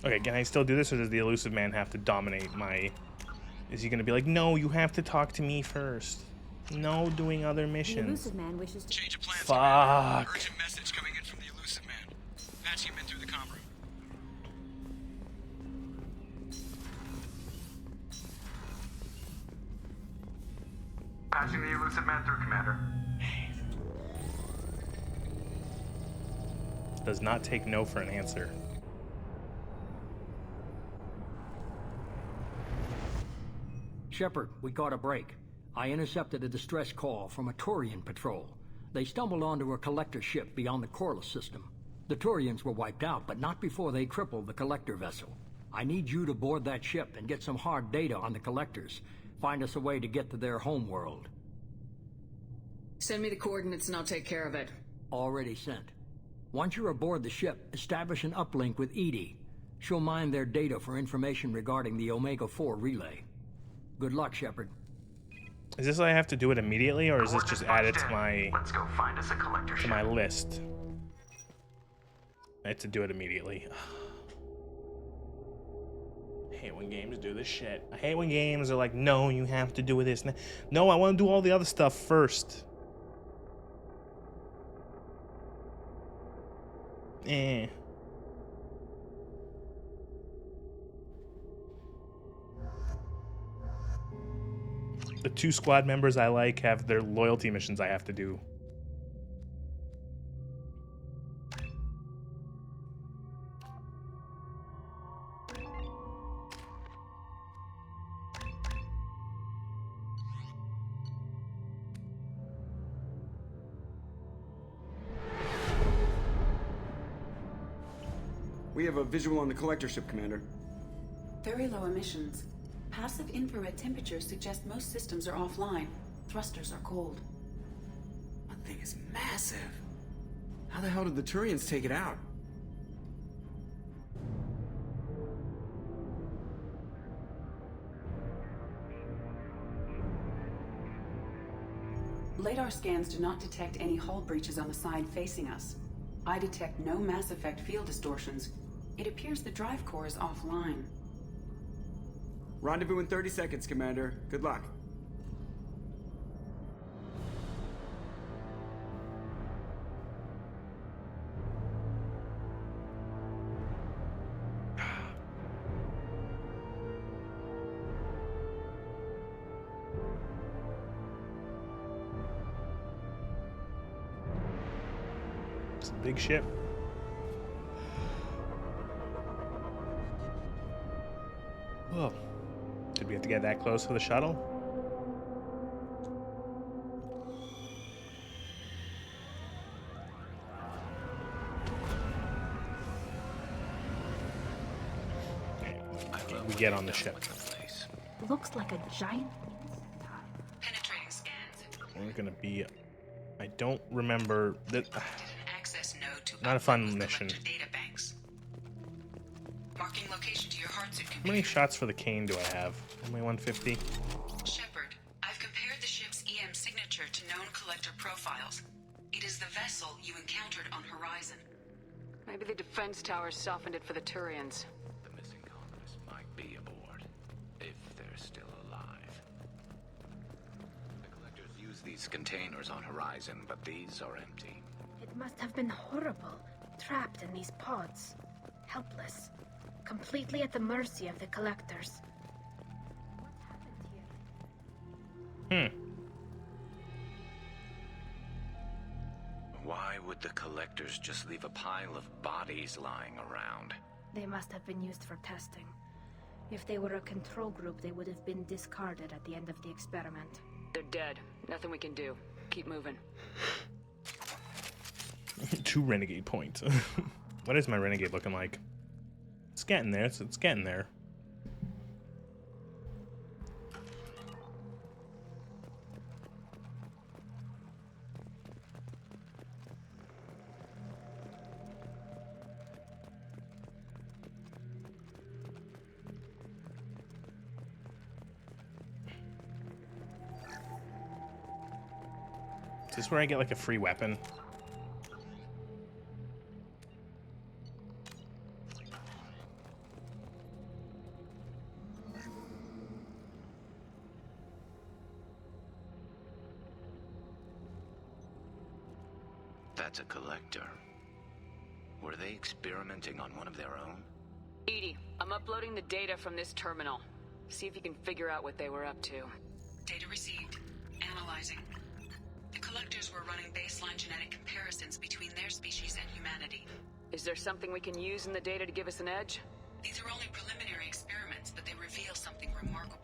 Okay, can I still do this, or does the elusive man have to dominate my... Is he gonna be like, no, you have to talk to me first. No doing other The missions. elusive man wishes to... Change of plans, Fuck. Commander. Urgent message coming in from the elusive man. Patching him in through the comm room. Patching the elusive man through, Commander. Does not take no for an answer. Shepard, we caught a break. I intercepted a distress call from a Turian patrol. They stumbled onto a collector ship beyond the Corliss system. The Turians were wiped out, but not before they crippled the collector vessel. I need you to board that ship and get some hard data on the collectors. Find us a way to get to their homeworld. Send me the coordinates and I'll take care of it. Already sent. Once you're aboard the ship, establish an uplink with EDI. She'll mine their data for information regarding the Omega-4 relay. Good luck, Shepard. Is this I have to do it immediately, or is this just added to my... Let's go find us a collector to ship. my list? I have to do it immediately. I hate when games do this shit. I hate when games are like, no, you have to do this. No, I want to do all the other stuff first. Eh. The 2 squad members I like have their loyalty missions I have to do. We have a visual on the collector ship, Commander. Very low emissions. Passive infrared temperatures suggest most systems are offline. Thrusters are cold. That thing is massive. How the hell did the Turians take it out? Radar scans do not detect any hull breaches on the side facing us. I detect no Mass Effect field distortions. It appears the drive core is offline. Rendezvous in 30 seconds, Commander. Good luck. It's a big ship. Whoa. Did we have to get that close for the shuttle? We get on the ship. Looks like a giant... Penetrating scans. We're gonna be... I don't remember... that. Access node to Not a fun mission. data banks. Marking location to your heart suit. How many shots for the cane do I have? Only 150? Shepard, I've compared the ship's EM signature to known collector profiles. It is the vessel you encountered on Horizon. Maybe the defense towers softened it for the Turians. The missing colonists might be aboard, if they're still alive. The collectors use these containers on Horizon, but these are empty. It must have been horrible, trapped in these pods. Helpless. Completely at the mercy of the collectors. What happened here? Why would the collectors just leave a pile of bodies lying around? They must have been used for testing. If they were a control group, they would have been discarded at the end of the experiment. They're dead. Nothing we can do. Keep moving. 2 renegade points. What is my renegade looking like? It's getting there. It's getting there. Is this where I get like a free weapon? That's a collector. Were they experimenting on one of their own? EDI, I'm uploading the data from this terminal. See if you can figure out what they were up to. Data received. Analyzing. The collectors were running baseline genetic comparisons between their species and humanity. Is there something we can use in the data to give us an edge? These are only preliminary experiments, but they reveal something remarkable.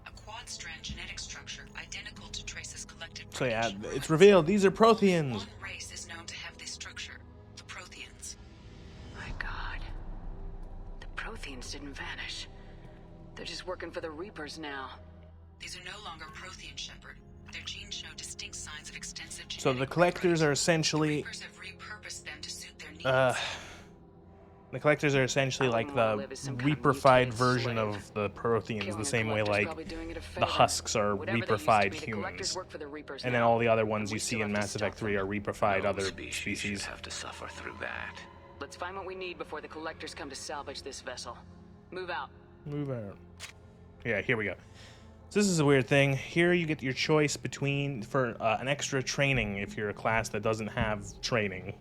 A quad-strand genetic structure identical to Trace's collective... So yeah, it's revealed these are Protheans. One race is known to have this structure, the Protheans. My God. The Protheans didn't vanish. They're just working for the Reapers now. These are no longer Prothean, Shepard. Their genes show distinct signs of extensive genetic... So the collectors are essentially... The Reapers have repurposed them to suit their needs. The collectors are essentially like the Reaper-fied version of the Protheans, the same way like the Husks are Reaper-fied humans. And then all the other ones you see in Mass Effect 3 are Reaper-fied other species. Have to suffer through that. Let's find what we need before the collectors come to salvage this vessel. Move out. Move out. Yeah, here we go. So this is a weird thing. Here you get your choice between for an extra training if you're a class that doesn't have training.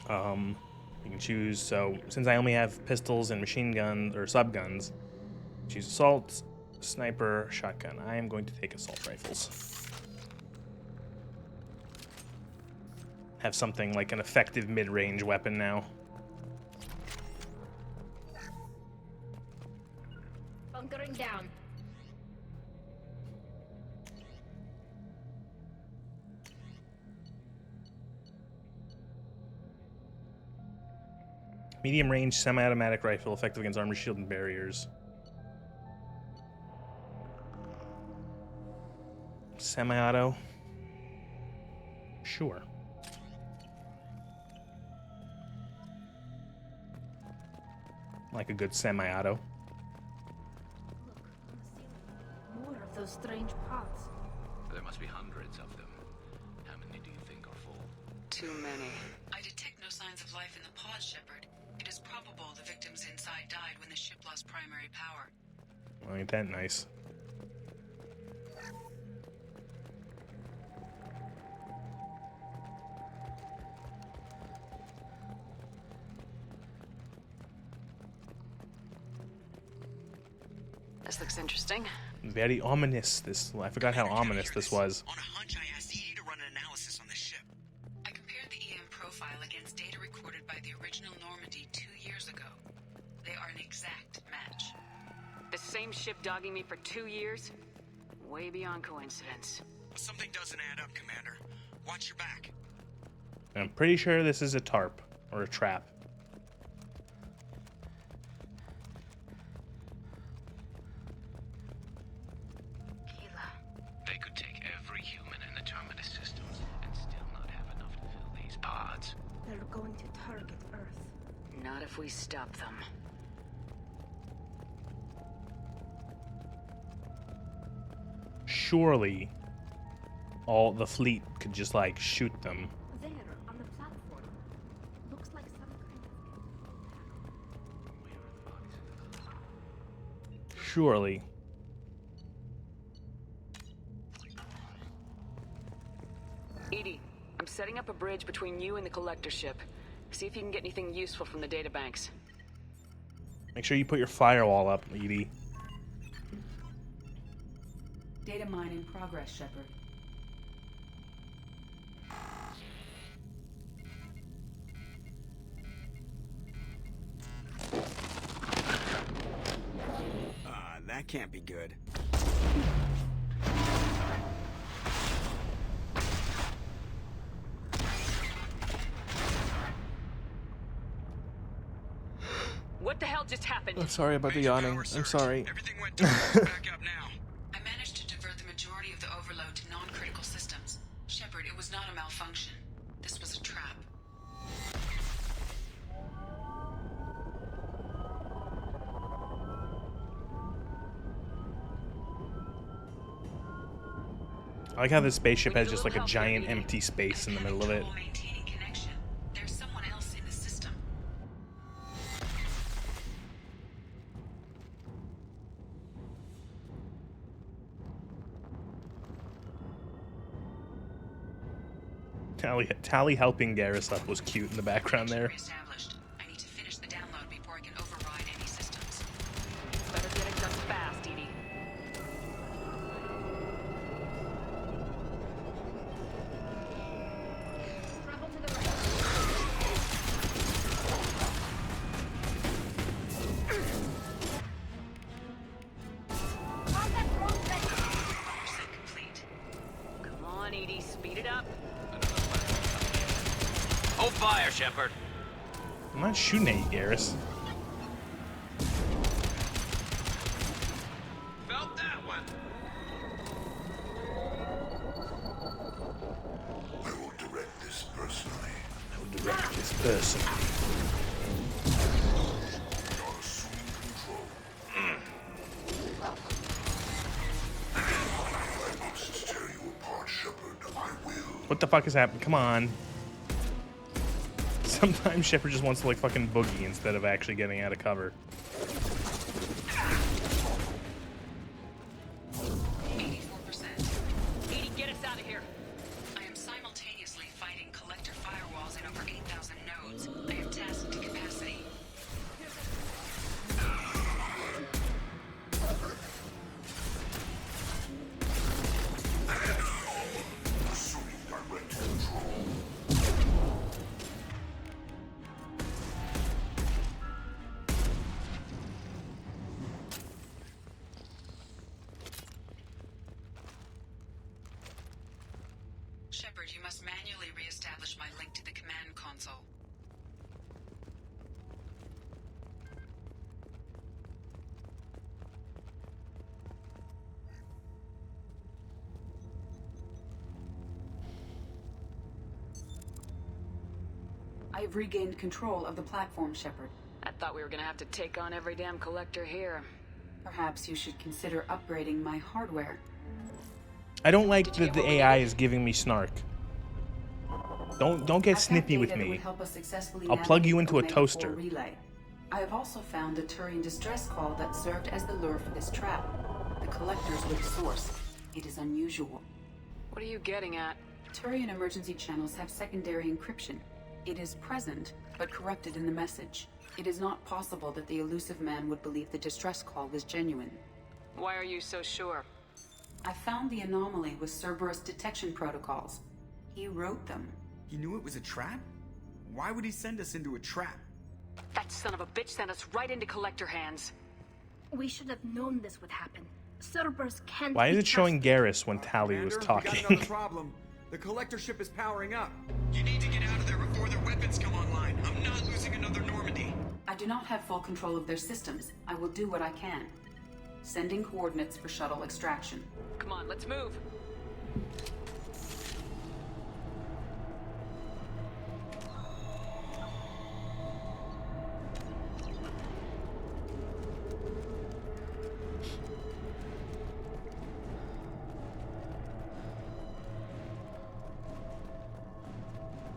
You can choose. So since I only have pistols and machine guns or subguns, choose assault, sniper, shotgun. I am going to take assault rifles. Have something like an effective mid-range weapon now. Bunkering down. Medium range semi-automatic rifle, effective against armor, shield, and barriers. Semi-auto. Sure. Like a good semi-auto. Look, on the ceiling. More of those strange pods. There must be hundreds of them. How many do you think are full? Too many. I detect no signs of life in the pod, Shepard. It is probable the victims inside died when the ship lost primary power. Well, ain't that nice? This looks interesting. Very ominous. I forgot how ominous this was. On a hunch, I asked EDI to run an analysis on this ship. I compared the EM profile against data recorded by the original Normandy 2 years ago. They are an exact match. The same ship dogging me for 2 years? Way beyond coincidence. Something doesn't add up, Commander. Watch your back. I'm pretty sure this is a tarp or a trap. They could take every human in the Terminus systems and still not have enough to fill these pods. They're going to target Earth. Not if we stop them. Surely all the fleet could just like shoot them. There, on the platform. Looks like some kind of... Surely. EDI, I'm setting up a bridge between you and the collector ship. See if you can get anything useful from the databanks. Make sure you put your firewall up, EDI. Data mine in progress, Shepard. That can't be good. What the hell just happened? I'm sorry about the yawning. I'm sorry. Everything went down. Back up now. I managed to divert the majority of the overload to non-critical systems. Shepard, it was not a malfunction. This was a trap. I like how this spaceship has just like a giant empty space in the middle of it. Maintaining connection. There's someone else in the system. Tally helping Garrus up was cute in the background there. Reestablished. I need to finish the download before I can override any systems. Better get it done fast, Edie. Complete. Come on, Edie, speed it up. Hold fire, Shepard. I'm not shooting at you, Garrus. Felt that one. I will direct this personally. I will direct this person. We are assuming control. I must tear you apart, Shepard. I will. What the fuck is happening? Come on. Sometimes Shepard just wants to like fucking boogie instead of actually getting out of cover. 84%. Edie, get us out of here. I am simultaneously fighting collector firewalls in over 8,000 nodes. I am tasked to capacity. Assuming direct control. Shepard, you must manually re-establish my link to the command console. I have regained control of the platform, Shepard. I thought we were gonna have to take on every damn collector here. Perhaps you should consider upgrading my hardware. I don't like Did you that get the what we AI needed? is giving me snark. Don't get I've snippy found with data that me. would help us successfully I'll plug you navigate into a Omega toaster. 4 relay. I have also found a Turian distress call that served as the lure for this trap. The collectors were the source. It is unusual. What are you getting at? Turian emergency channels have secondary encryption. It is present, but corrupted in the message. It is not possible that the elusive man would believe the distress call was genuine. Why are you so sure? I found the anomaly with Cerberus detection protocols. He wrote them. He knew it was a trap? Why would he send us into a trap? That son of a bitch sent us right into collector hands. We should have known this would happen. Cerberus can't Why is be it showing trusted. Garrus when Tally was Commander, we got talking? another problem. The collector ship is powering up. You need to get out of there before their weapons come online. I'm not losing another Normandy. I do not have full control of their systems. I will do what I can. Sending coordinates for shuttle extraction. Come on, let's move.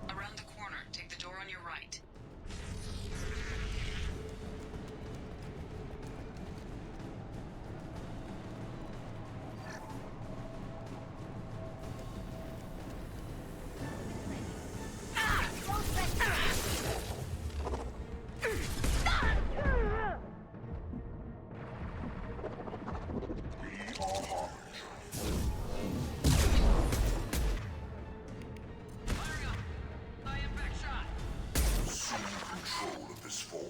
Around the corner, take the door on your right. Assume control of this form.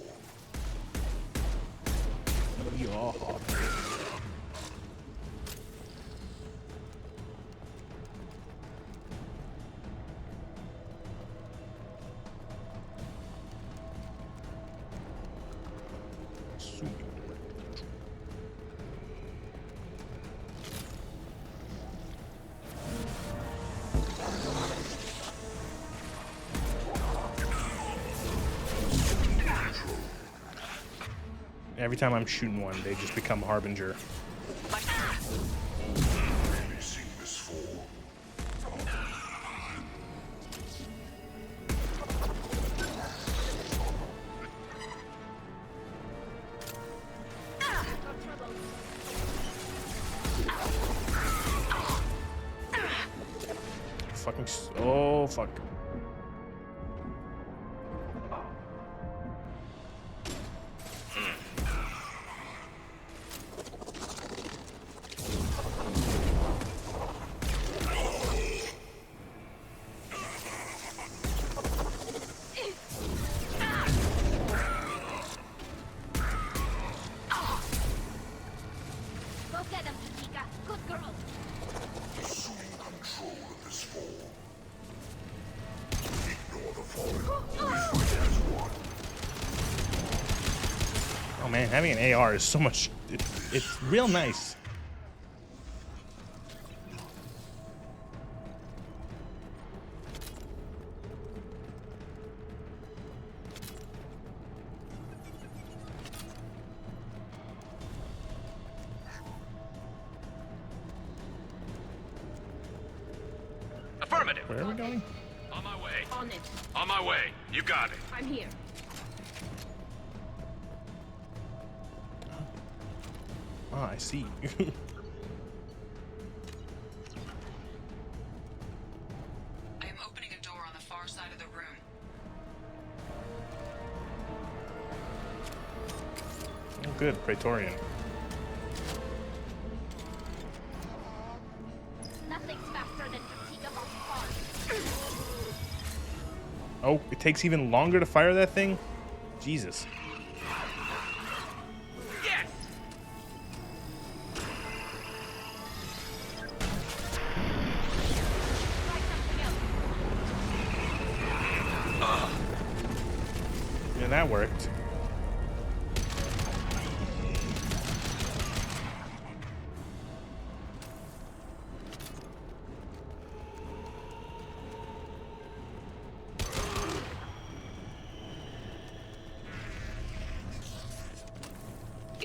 Every time I'm shooting one, they just become Harbinger. Releasing this form. Fucking. Oh. Oh, fuck. Go get him, Chica. Good girl. Assuming control of this form. Ignore the fallen. We fight as one. Oh man, having an AR is so much. It's real nice. Affirmative. Where are we going? On my way. On it. On my way. You got it. I'm here. Ah, I see. I am opening a door on the far side of the room. Oh, good, Praetorian. Nothing's faster than fatigue of our Oh, it takes even longer to fire that thing? Jesus. Yes! Yeah, that worked.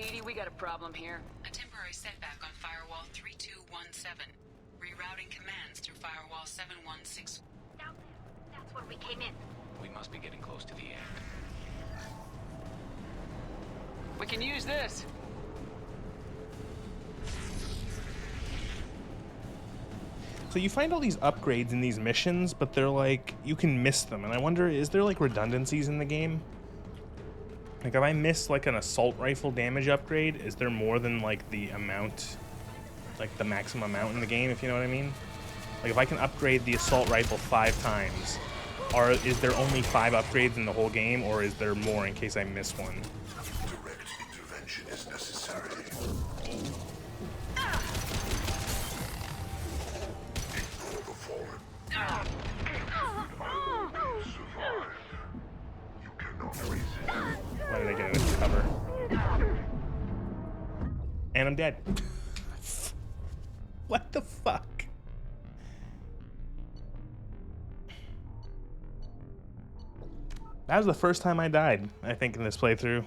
Edie, we got a problem here. A temporary setback on Firewall 3217. Rerouting commands through Firewall 716. Down there. That's where we came in. We must be getting close to the end. We can use this. So you find all these upgrades in these missions, but they're like, you can miss them. And I wonder, is there like redundancies in the game? Like, if I miss like an assault rifle damage upgrade, is there more than like the amount, like the maximum amount in the game, if you know what I mean? Like, if I can upgrade the assault rifle 5 times, is there only 5 upgrades in the whole game, or is there more in case I miss one? Direct intervention is necessary. Ignore the fallen. Survive. You cannot resist. Why did I get into cover? And I'm dead. What the fuck? That was the first time I died, I think, in this playthrough.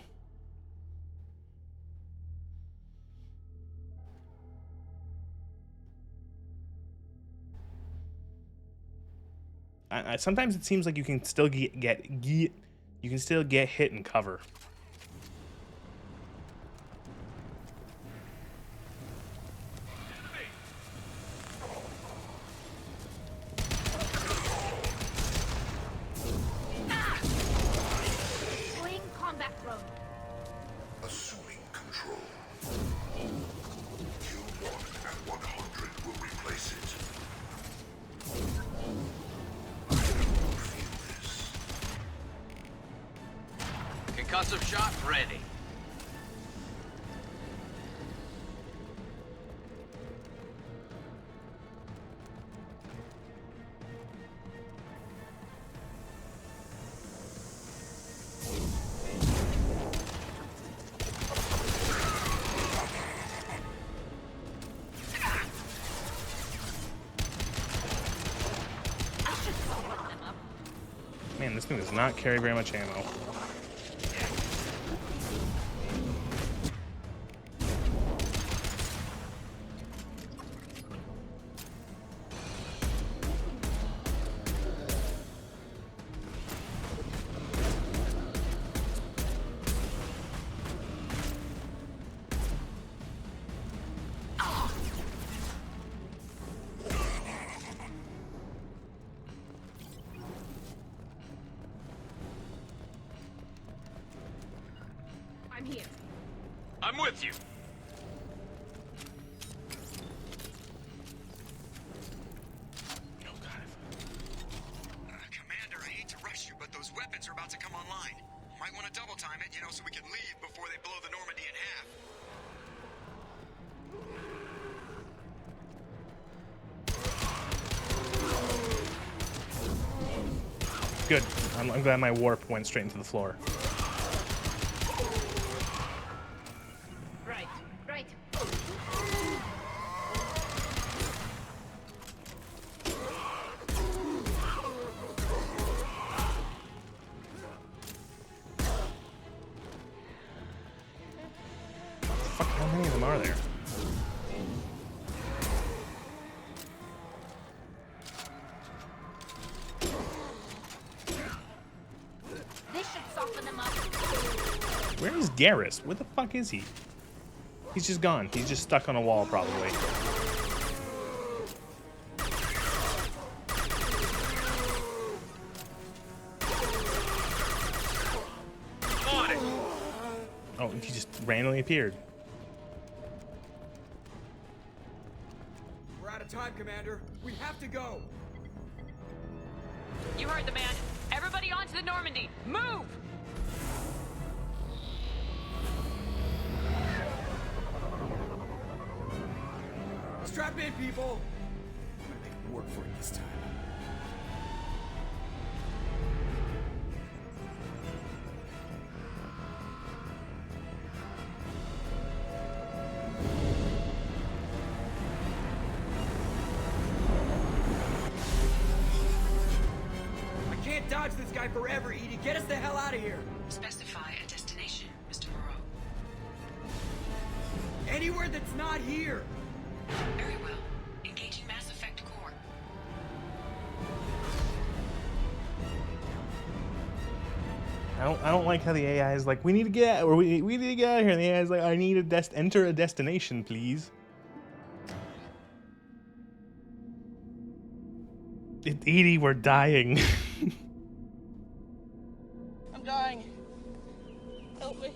Sometimes it seems like you can still you can still get hit and cover. Swing combat drone. Assuming control. Kill 1 and 100 will replace it. I can feel this. Concussive shot ready. Man, this thing does not carry very much ammo. I'm here. I'm with you. Oh god. Commander, I hate to rush you, but those weapons are about to come online. Might want to double time it, you know, so we can leave before they blow the Normandy in half. Good. I'm glad my warp went straight into the floor. Right, right. Fuck, how many of them are there? This should soften them up. Where is Garrus? Where the fuck is he? He's just gone. He's just stuck on a wall, probably. On it! Oh, he just randomly appeared. We're out of time, Commander. We have to go. You heard the man. Everybody onto the Normandy. Move! Strap in, people. I'm gonna make it work for it this time. I can't dodge this guy forever, Edie. Get us the hell out of here. Specify a destination, Mr. Moreau. Anywhere that's not here. Very well. Engaging Mass Effect core. I don't like how the AI is like, we need to get out, or we need to get out of here. And the AI is like, I need a enter a destination, please. Edie, we're dying. I'm dying. Help me.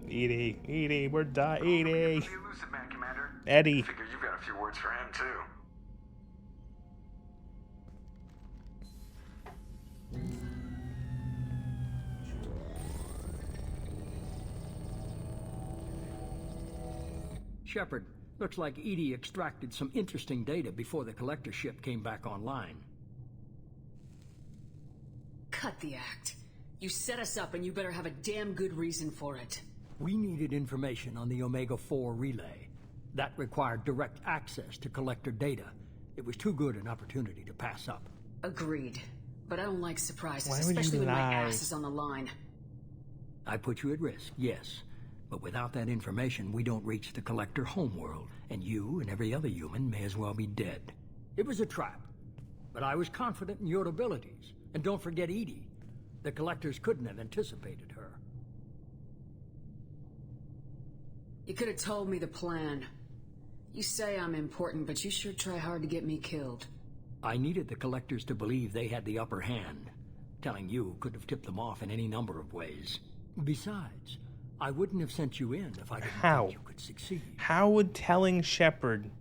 Edie, we're dying. Edie. The Elusive Man, Commander. Eddie. Figure you've got a few words for him, too. Shepard, looks like Edie extracted some interesting data before the collector ship came back online. Cut the act. You set us up and you better have a damn good reason for it. We needed information on the Omega-4 relay. That required direct access to collector data. It was too good an opportunity to pass up. Agreed. But I don't like surprises, Why would you especially when my lie? ass is on the line. I put you at risk, yes. But without that information, we don't reach the collector homeworld, and you and every other human may as well be dead. It was a trap, but I was confident in your abilities. And don't forget Edie. The collectors couldn't have anticipated her. You could have told me the plan. You say I'm important, but you sure try hard to get me killed. I needed the collectors to believe they had the upper hand. Telling you could have tipped them off in any number of ways. Besides, I wouldn't have sent you in if I didn't think you could succeed. How would telling Shepard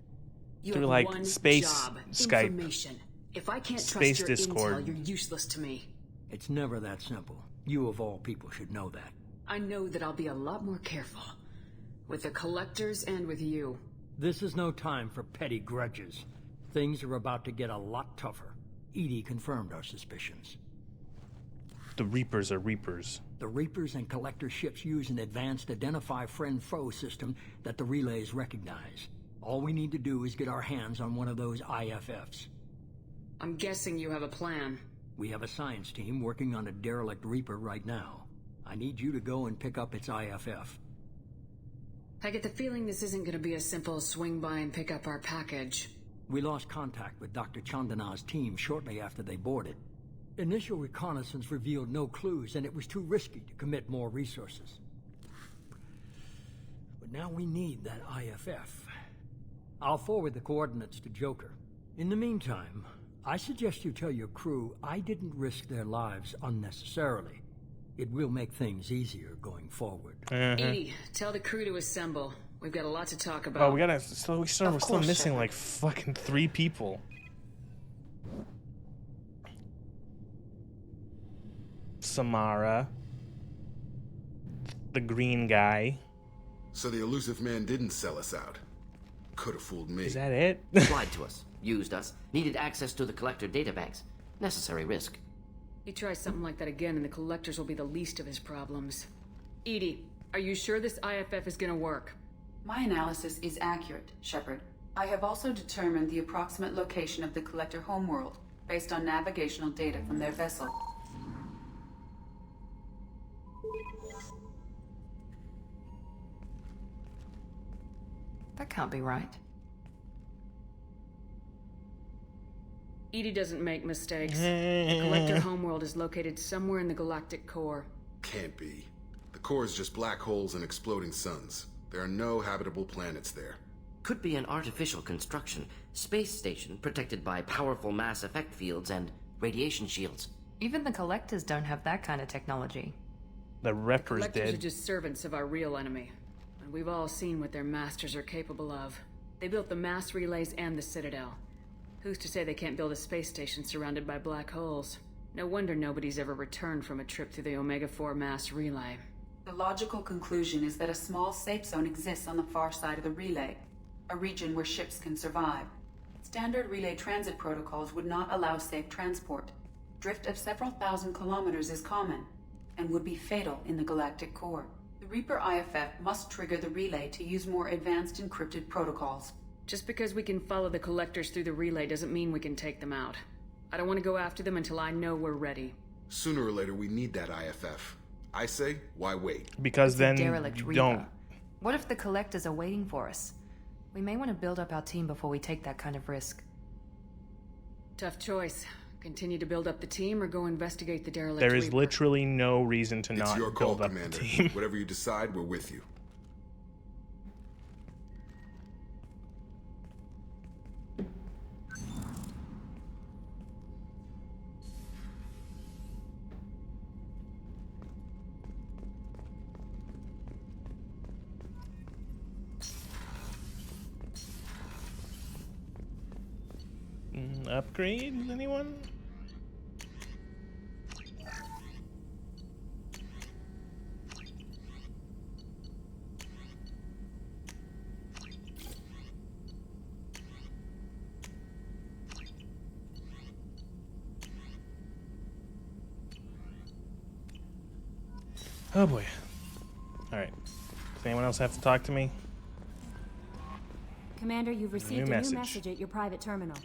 You through have like one space job, Skype, information. If I can't space trust your Discord. intel, you're useless to me. It's never that simple. You of all people should know that. I know that I'll be a lot more careful. With the collectors and with you. This is no time for petty grudges. Things are about to get a lot tougher. Edie confirmed our suspicions. The Reapers are Reapers. The Reapers and collector ships use an advanced identify friend-foe system that the relays recognize. All we need to do is get our hands on one of those IFFs. I'm guessing you have a plan. We have a science team working on a derelict Reaper right now. I need you to go and pick up its IFF. I get the feeling this isn't going to be a simple swing by and pick up our package. We lost contact with Dr. Chandana's team shortly after they boarded. Initial reconnaissance revealed no clues, and it was too risky to commit more resources. But now we need that IFF. I'll forward the coordinates to Joker. In the meantime, I suggest you tell your crew I didn't risk their lives unnecessarily. It will make things easier going forward. Edie, tell the crew to assemble. We've got a lot to talk about. Oh, we're still missing like fucking 3 people. Samara. The green guy. So the elusive man didn't sell us out. Could have fooled me. Is that it? Lied to us, used us, needed access to the Collector databanks. Necessary risk. He tries something like that again and the Collectors will be the least of his problems. Edie, are you sure this IFF is gonna work? My analysis is accurate, Shepard. I have also determined the approximate location of the Collector homeworld, based on navigational data from their vessel. That can't be right. Edie doesn't make mistakes. The Collector homeworld is located somewhere in the galactic core. Can't be. The core is just black holes and exploding suns. There are no habitable planets there. Could be an artificial construction, space station protected by powerful mass effect fields and radiation shields. Even the Collectors don't have that kind of technology. The Reppers Collectors did. are just servants of our real enemy. And we've all seen what their masters are capable of. They built the mass relays and the Citadel. Who's to say they can't build a space station surrounded by black holes? No wonder nobody's ever returned from a trip through the Omega-4 mass relay. The logical conclusion is that a small safe zone exists on the far side of the relay, a region where ships can survive. Standard relay transit protocols would not allow safe transport. Drift of several thousand kilometers is common, and would be fatal in the galactic core. The Reaper IFF must trigger the relay to use more advanced encrypted protocols. Just because we can follow the Collectors through the relay doesn't mean we can take them out. I don't want to go after them until I know we're ready. Sooner or later, we need that IFF. I say, why wait? Because then Derelict you Reaper. don't. What if the Collectors are waiting for us? We may want to build up our team before we take that kind of risk. Tough choice. Continue to build up the team or go investigate the derelict There is Reaper. literally no reason to It's not your call, build up Commander. the team. Whatever you decide, we're with you. Upgrades, anyone? Oh boy. Alright. Does anyone else have to talk to me? Commander, you've received a new message at your private terminal.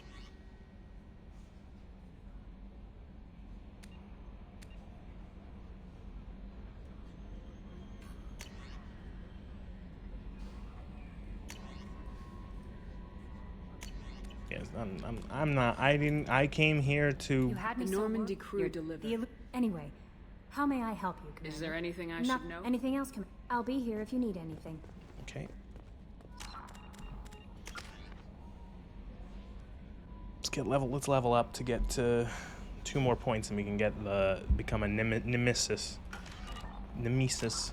Yes, I'm not. I came here to. You had me The so Normandy worried. crew You're- delivered. Anyway, how may I help you, Commander? Is there anything I Not should know? anything else, Commander? I'll be here if you need anything. Okay. Let's level up to get to 2 more points, and we can become a nemesis. Nemesis.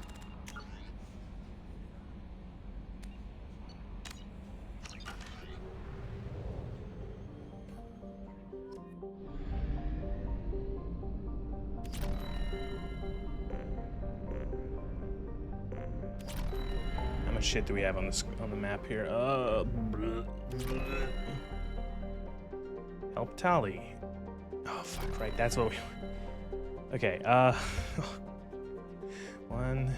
How much shit do we have on the map here? Help tally. Oh fuck! Right, that's what we. Okay. 1,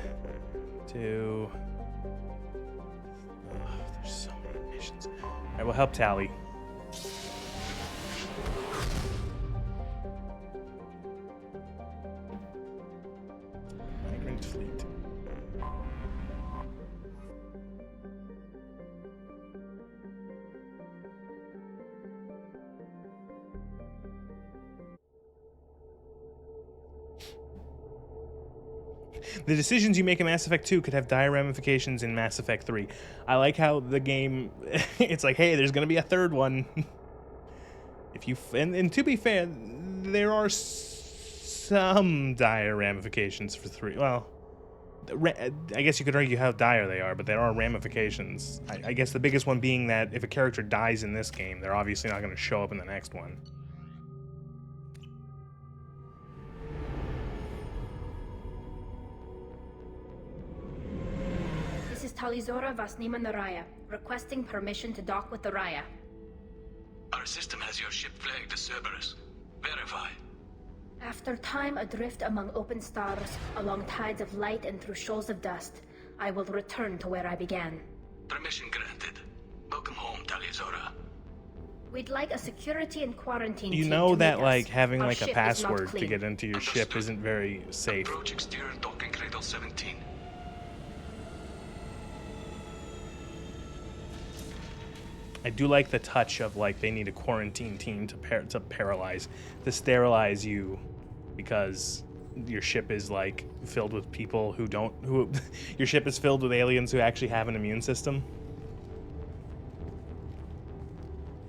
2. Oh, there's so many missions. All right, we'll help tally. Migrant fleet. The decisions you make in Mass Effect 2 could have dire ramifications in Mass Effect 3. I like how the game, it's like, hey, there's going to be a third one. If you and to be fair, there are some dire ramifications for 3. Well, I guess you could argue how dire they are, but there are ramifications. I guess the biggest one being that if a character dies in this game, they're obviously not going to show up in the next one. This is Talizora Vasnima Naraya, requesting permission to dock with the Raya. Our system has your ship flagged as Cerberus. Verify. After time adrift among open stars, along tides of light and through shoals of dust, I will return to where I began. Permission granted. Welcome home, Talizora. We'd like a security and quarantine You team know to that, meet like, us. having, Our like, a ship is not password to clean. get into your ship isn't very safe. Approach exterior docking cradle 17. I do like the touch of, like, they need a quarantine team to paralyze, to sterilize you, because your ship is, like, filled with people who your ship is filled with aliens who actually have an immune system.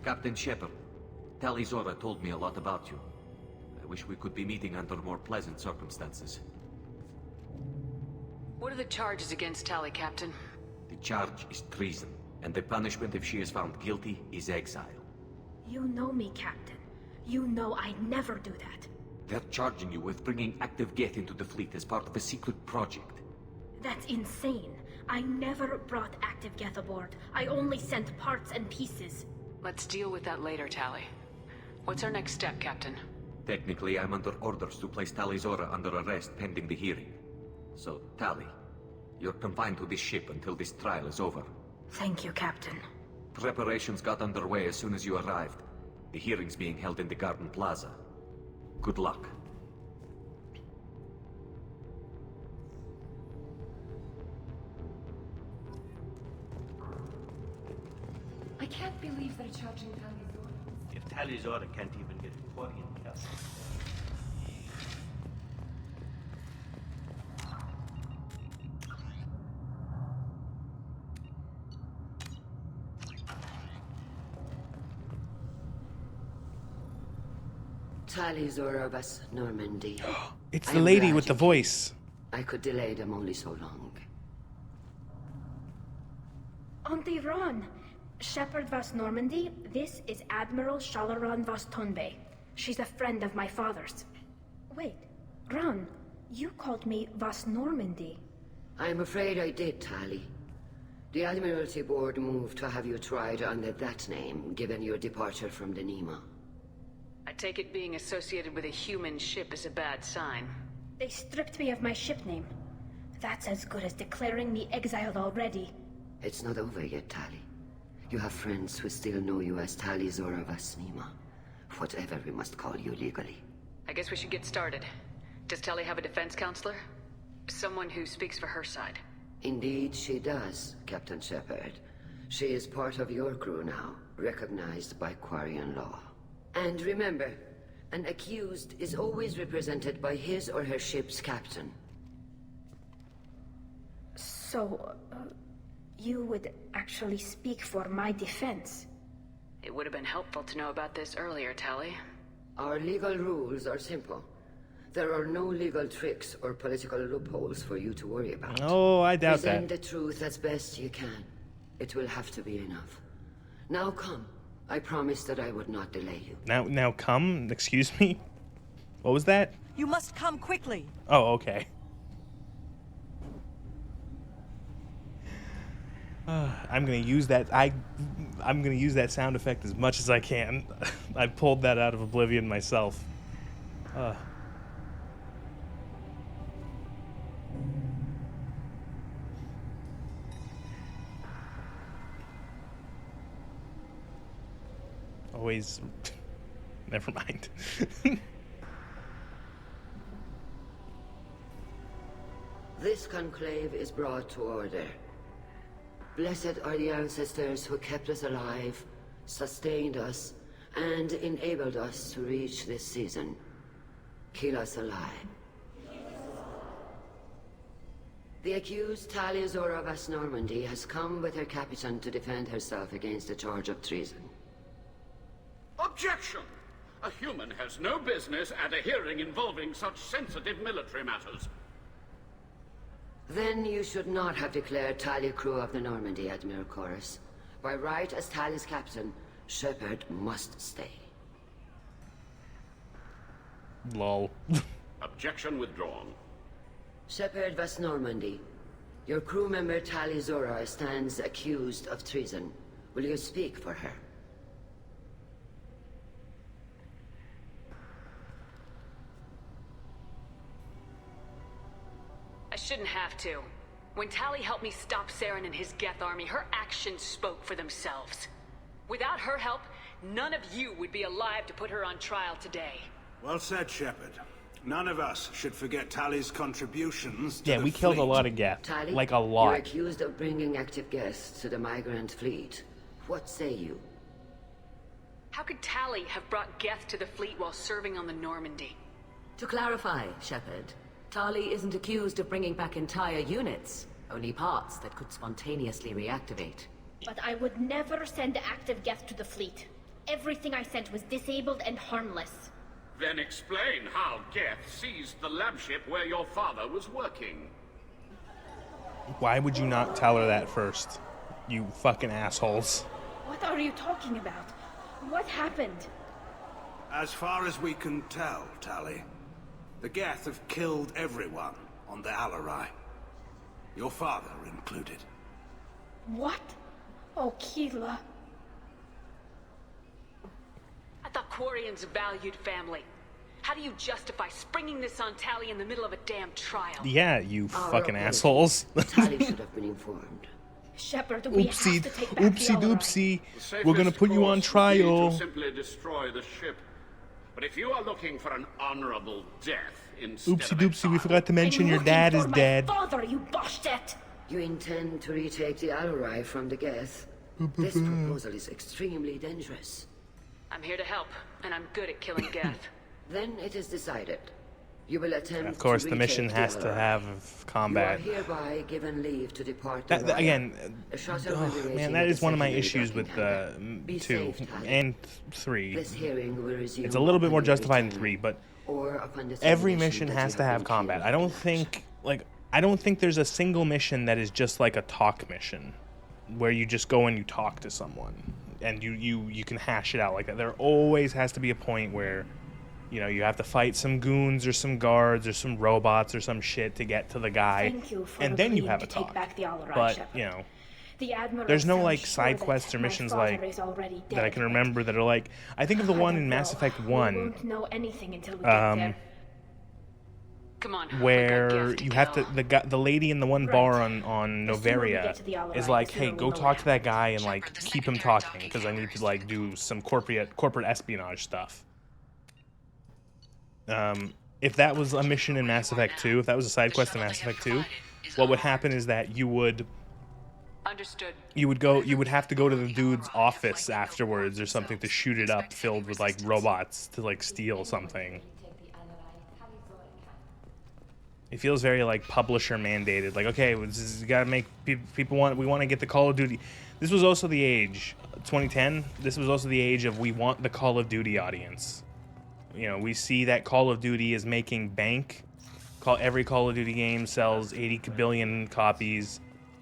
Captain Shepard, Talizora told me a lot about you. I wish we could be meeting under more pleasant circumstances. What are the charges against Tali, Captain? The charge is treason, and the punishment if she is found guilty is exile. You know me, Captain. You know I never do that. They're charging you with bringing active Geth into the fleet as part of a secret project. That's insane. I never brought active Geth aboard. I only sent parts and pieces. Let's deal with that later, Tali. What's our next step, Captain? Technically, I'm under orders to place Talizora under arrest pending the hearing. So, Tali, you're confined to this ship until this trial is over. Thank you, Captain. Preparations got underway as soon as you arrived. The hearing's being held in the Garden Plaza. Good luck. I can't believe they're charging Talizora. If Talizora can't even get a Quarian castle. Talizora Vas Normandy. It's I the am lady glad with the you voice. came. I could delay them only so long. Auntie Ron! Shepard Vas Normandy, this is Admiral Shalaran Vas Tonbe. She's a friend of my father's. Wait, Ron, you called me Vas Normandy. I'm afraid I did, Tali. The Admiralty Board moved to have you tried under that name, given your departure from the Nima. I take it being associated with a human ship is a bad sign. They stripped me of my ship name. That's as good as declaring me exiled already. It's not over yet, Tali. You have friends who still know you as Talizora Vas Nima. Whatever we must call you legally. I guess we should get started. Does Tali have a defense counselor? Someone who speaks for her side. Indeed, she does, Captain Shepard. She is part of your crew now, recognized by Quarian law. And remember, an accused is always represented by his or her ship's captain. So, you would actually speak for my defense? It would have been helpful to know about this earlier, Tali. Our legal rules are simple. There are no legal tricks or political loopholes for you to worry about. Oh, I doubt Present that. the truth as best you can. It will have to be enough. Now come. I promised that I would not delay you. Now come? Excuse me? What was that? You must come quickly. Oh, okay. I'm gonna use that. I'm gonna use that sound effect as much as I can. I pulled that out of Oblivion myself. Always. Never mind. This conclave is brought to order. Blessed are the ancestors who kept us alive, sustained us, and enabled us to reach this season. Keep us alive. The accused Talizora Vas Normandy has come with her captain to defend herself against the charge of treason. Objection! A human has no business at a hearing involving such sensitive military matters. Then you should not have declared Tali crew of the Normandy, Admiral Chorus. By right as Tali's captain, Shepard must stay. Lol. Objection withdrawn. Shepard West Normandy. Your crew member Tali Zora stands accused of treason. Will you speak for her? I shouldn't have to. When Tali helped me stop Saren and his Geth army, her actions spoke for themselves. Without her help, none of you would be alive to put her on trial today. Well said, Shepard. None of us should forget Tali's contributions to Yeah, the we killed a fleet. lot of Geth. Tali, Like a you're lot. accused of bringing active guests to the migrant fleet. What say you? How could Tali have brought Geth to the fleet while serving on the Normandy? To clarify, Shepard, Tali isn't accused of bringing back entire units, only parts that could spontaneously reactivate. But I would never send active Geth to the fleet. Everything I sent was disabled and harmless. Then explain how Geth seized the lab ship where your father was working. Why would you not tell her that first? You fucking assholes. What are you talking about? What happened? As far as we can tell, Tali, the Geth have killed everyone on the Alarai. Your father included. What? Oh, Keela. I thought Quarians valued family. How do you justify springing this on Tali in the middle of a damn trial? Yeah, you fucking assholes. Tali should have been informed. Shepard, we have Oopsie, to take back the oopsie Alarai. doopsie. We're gonna put you on To trial. simply destroy the ship. But if you are looking for an honorable death instead Oopsie of doopsie, we forgot to mention your dad is dead. Father, you boshed. You intend to retake the Alarai from the Geth? This proposal is extremely dangerous. I'm here to help, and I'm good at killing Geth. Then it is decided. You will attempt Of course, to the mission retake has the to Alarai. have combat. You are hereby given leave to depart the That, again, The shuttle will be man, raising that at is the one of my secondary issues docking with hangar. Be 2 safe, Tali. and 3. This hearing will resume It's a little bit upon more your justified in return, 3, but or upon the every determination mission that has you to have have been combat. killed. I don't think there's a single mission that is just like a talk mission, where you just go and you talk to someone and you can hash it out like that. There always has to be a point where, you know, you have to fight some goons or some guards or some robots or some shit to get to the guy, Thank you for and then you agreeing have to a take talk. back the Alarai, But Shepard. you know, The Admiral there's no sounds like sure side that quests or my missions father like is already that I dead, can remember that are like. I think of the one in Mass Effect 1. We won't know anything until we get there. Come on. Where you have to the lady in the one bar on Noveria get to the Alarai, is like, the hey, sooner go we talk to that guy and like keep him talking because I need to like do some corporate espionage stuff. If that was a mission in Mass Effect 2, if that was a side quest in Mass Effect 2, what would happen is that you would Understood. you would have to go to the dude's office afterwards or something to shoot it up filled with like robots to like steal something. It feels very like publisher mandated. Like, okay, you gotta make people we want to get the Call of Duty. This was also the age, 2010. This was also the age of we want the Call of Duty audience. You know, we see that Call of Duty is making bank. Every Call of Duty game sells 80 billion copies,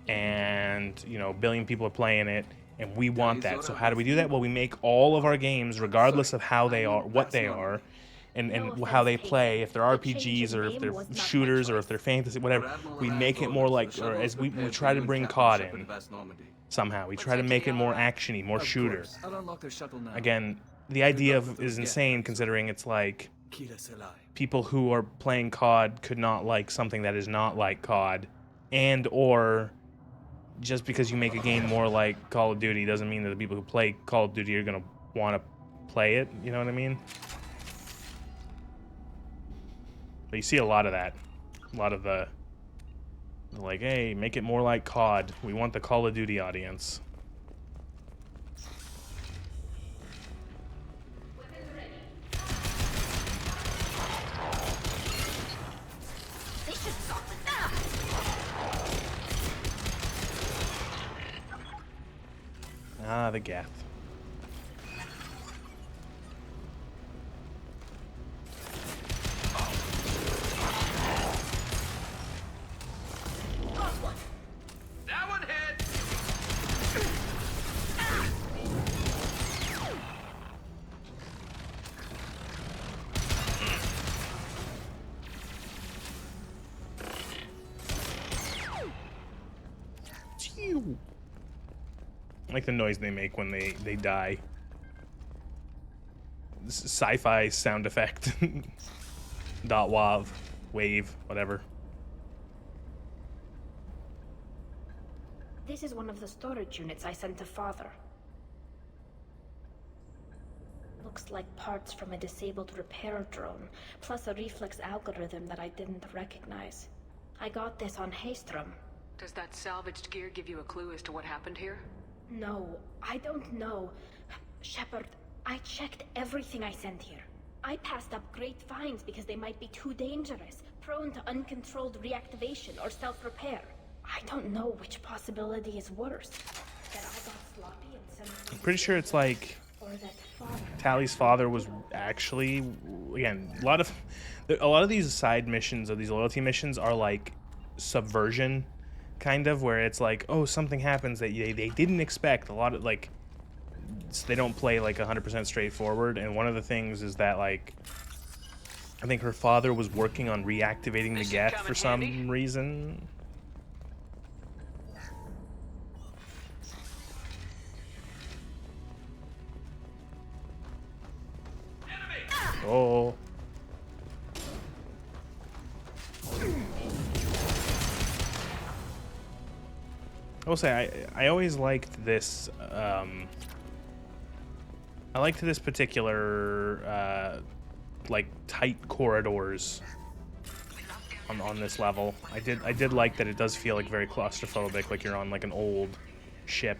and you know, a billion people are playing it, and we want that. So how do we do that? Well, we make all of our games, regardless of how they are, what they are, and how they play, if they're RPGs or if they're shooters or if they're fantasy, whatever, we make it more like, or as we try to bring COD in somehow. We try to make it more actiony, more shooter. Again, the idea is insane considering it's like people who are playing COD could not like something that is not like COD, and or just because you make a game more like Call of Duty doesn't mean that the people who play Call of Duty are gonna want to play it. You know what I mean? But you see a lot of that. A lot of the like, hey, make it more like COD. We want the Call of Duty audience. Ah, the Geth. I like the noise they make when they die. Sci-fi sound effect. .wav, wave, whatever. This is one of the storage units I sent to Father. Looks like parts from a disabled repair drone, plus a reflex algorithm that I didn't recognize. I got this on Haystrom. Does that salvaged gear give you a clue as to what happened here? No, I don't know. Shepard, I checked everything I sent here. I passed up great finds because they might be too dangerous, prone to uncontrolled reactivation or self-repair. I don't know which possibility is worse. That I got sloppy and sent... I'm pretty sure it's like... Or that Father... Tally's father was actually... Again, a lot of these side missions or these loyalty missions are like subversion, kind of, where it's like, oh, something happens that they didn't expect. A lot of, like... They don't play like 100% straightforward, and one of the things is that, like... I think her father was working on reactivating the Geth for some reason. Oh. I will say, I always liked this, I liked this particular, like, tight corridors on this level. I did like that it does feel like very claustrophobic, like you're on like an old ship.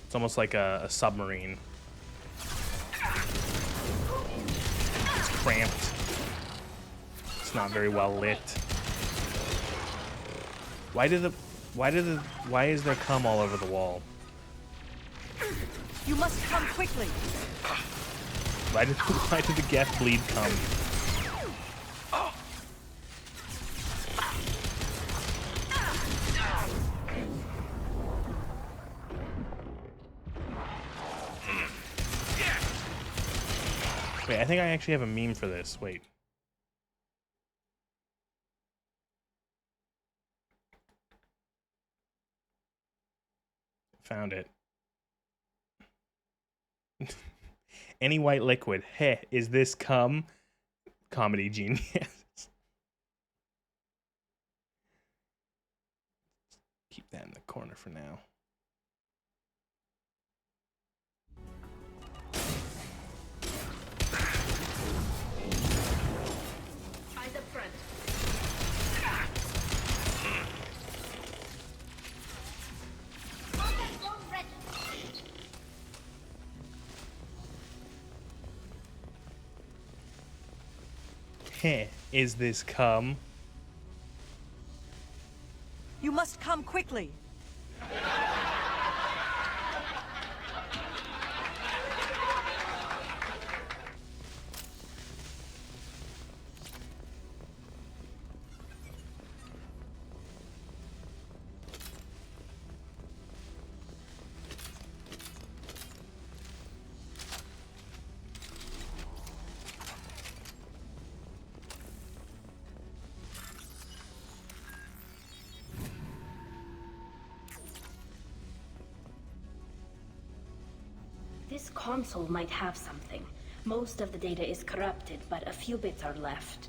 It's almost like a submarine. It's cramped. It's not very well lit. Why is there cum all over the wall? You must come quickly. Why did the Geth bleed cum? Wait, I think I actually have a meme for this. Wait. Found it. Any white liquid. Heh, is this cum? Comedy genius. Keep that in the corner for now. Eyes up front. Heh, is this cum? You must come quickly. This console might have something. Most of the data is corrupted, but a few bits are left.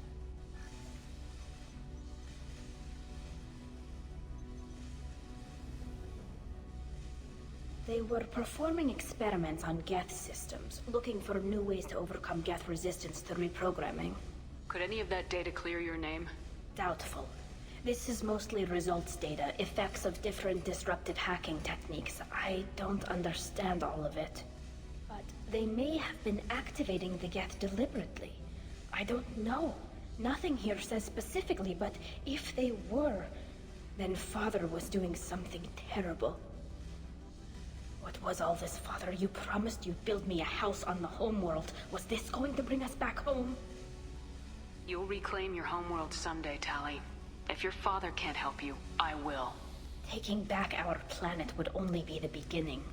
They were performing experiments on Geth systems, looking for new ways to overcome Geth resistance to reprogramming. Could any of that data clear your name? Doubtful. This is mostly results data, effects of different disruptive hacking techniques. I don't understand all of it. But they may have been activating the Geth deliberately. I don't know. Nothing here says specifically, but if they were, then Father was doing something terrible. What was all this, Father? You promised you'd build me a house on the homeworld. Was this going to bring us back home? You'll reclaim your homeworld someday, Tali. If your father can't help you, I will. Taking back our planet would only be the beginning.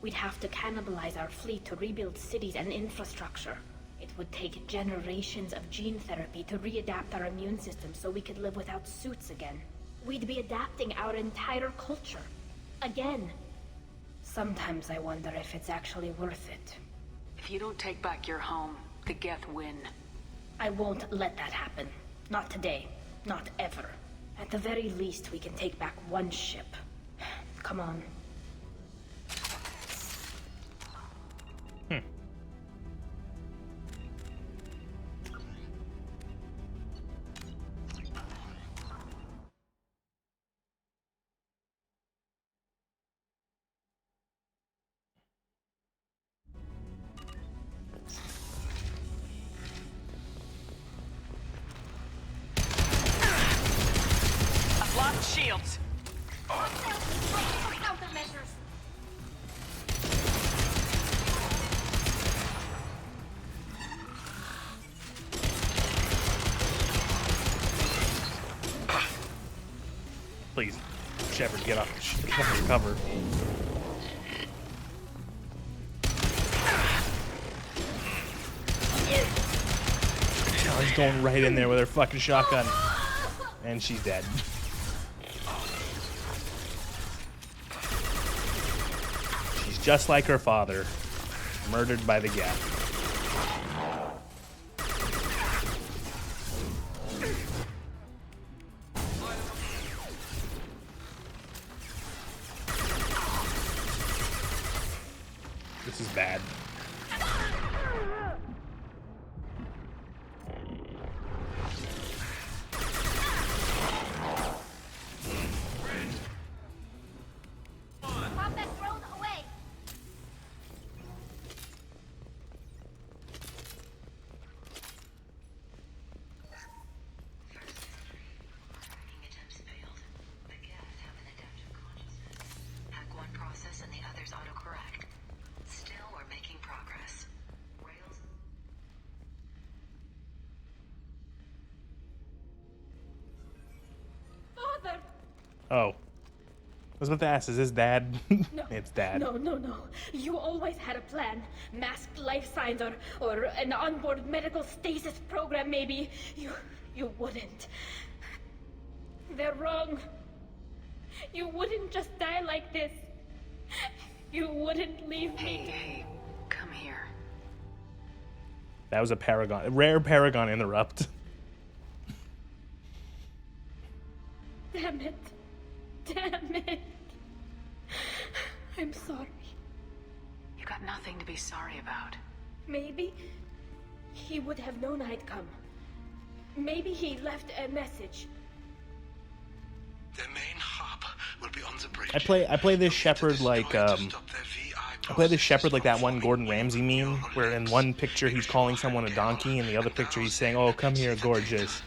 We'd have to cannibalize our fleet to rebuild cities and infrastructure. It would take generations of gene therapy to readapt our immune system so we could live without suits again. We'd be adapting our entire culture. Again. Sometimes I wonder if it's actually worth it. If you don't take back your home, the Geth win. I won't let that happen. Not today. Not ever. At the very least, we can take back one ship. Come on. Shields. Please, Shepard, get off the cover. She's going right in there with her fucking shotgun, and she's dead. Just like her father, murdered by the Geth. This is bad. Oh. I was about to ask, is this Dad? No. It's Dad. No. You always had a plan. Masked life signs or an onboard medical stasis program, maybe. You wouldn't. They're wrong. You wouldn't just die like this. You wouldn't leave me. Hey, come here. That was a rare Paragon interrupt. Damn it. I'm sorry. You got nothing to be sorry about. Maybe he would have known I'd come. Maybe he left a message. The main hub will be on the bridge. I play this Shepard like I play this Shepard like that one Gordon Ramsay meme where in one picture he's calling someone a donkey and the other picture he's saying, "Oh, come here, gorgeous."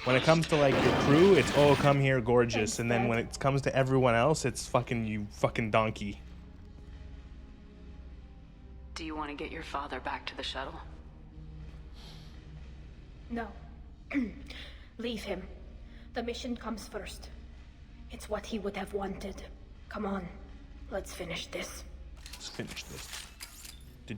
When it comes to like your crew, it's "Oh, come here, gorgeous," and then when it comes to everyone else, it's "Fucking you, fucking donkey." Do you want to get your father back to the shuttle? No. Leave him. The mission comes first. It's what he would have wanted. Come on. Let's finish this. Let's finish this. Do.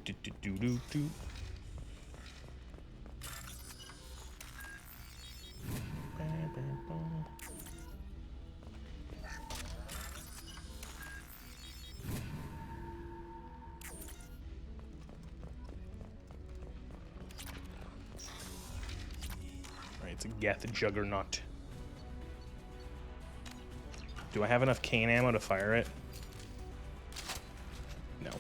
Alright, it's a Geth Juggernaut. Do I have enough cane ammo to fire it? No.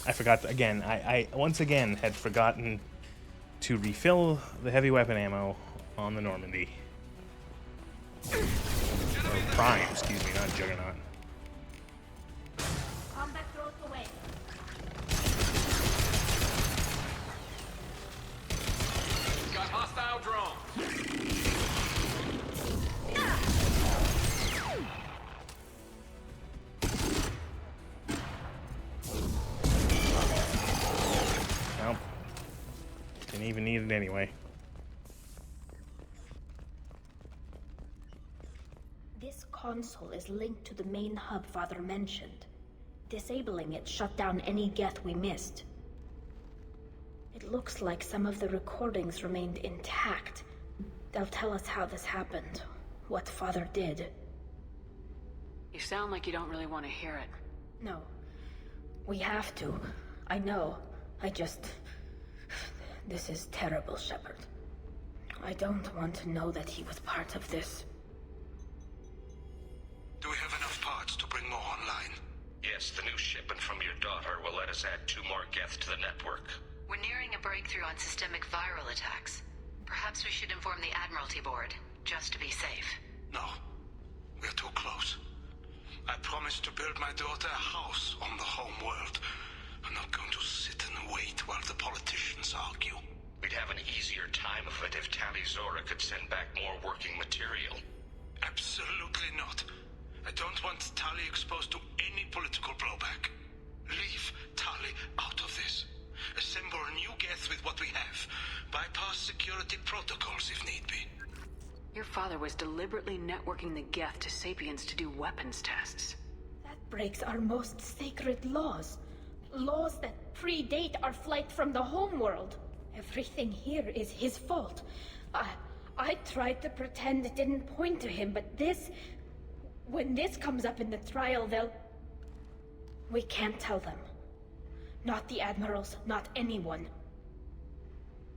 I forgot, again, I once again had forgotten to refill the heavy weapon ammo on the Normandy. Or Prime, excuse me, not Juggernaut. Combat throws away. Got hostile drone. Well, didn't even need it anyway. This console is linked to the main hub Father mentioned. Disabling it shut down any Geth we missed. It looks like some of the recordings remained intact. They'll tell us how this happened, what Father did. You sound like you don't really want to hear it. No. We have to. I know. This is terrible, Shepard. I don't want to know that he was part of this. Do we have enough parts to bring more online? Yes, the new shipment from your daughter will let us add 2 more Geth to the network. We're nearing a breakthrough on systemic viral attacks. Perhaps we should inform the Admiralty Board, just to be safe. No. We're too close. I promised to build my daughter a house on the home world. I'm not going to sit and wait while the politicians argue. We'd have an easier time of it if Tali Zora could send back more working material. Absolutely not. I don't want Tali exposed to any political blowback. Leave Tali out of this. Assemble a new Geth with what we have. Bypass security protocols if need be. Your father was deliberately networking the Geth to Sapiens to do weapons tests. That breaks our most sacred laws. Laws that predate our flight from the homeworld. Everything here is his fault. I tried to pretend it didn't point to him, but this... When this comes up in the trial, they'll... We can't tell them. Not the Admirals, not anyone.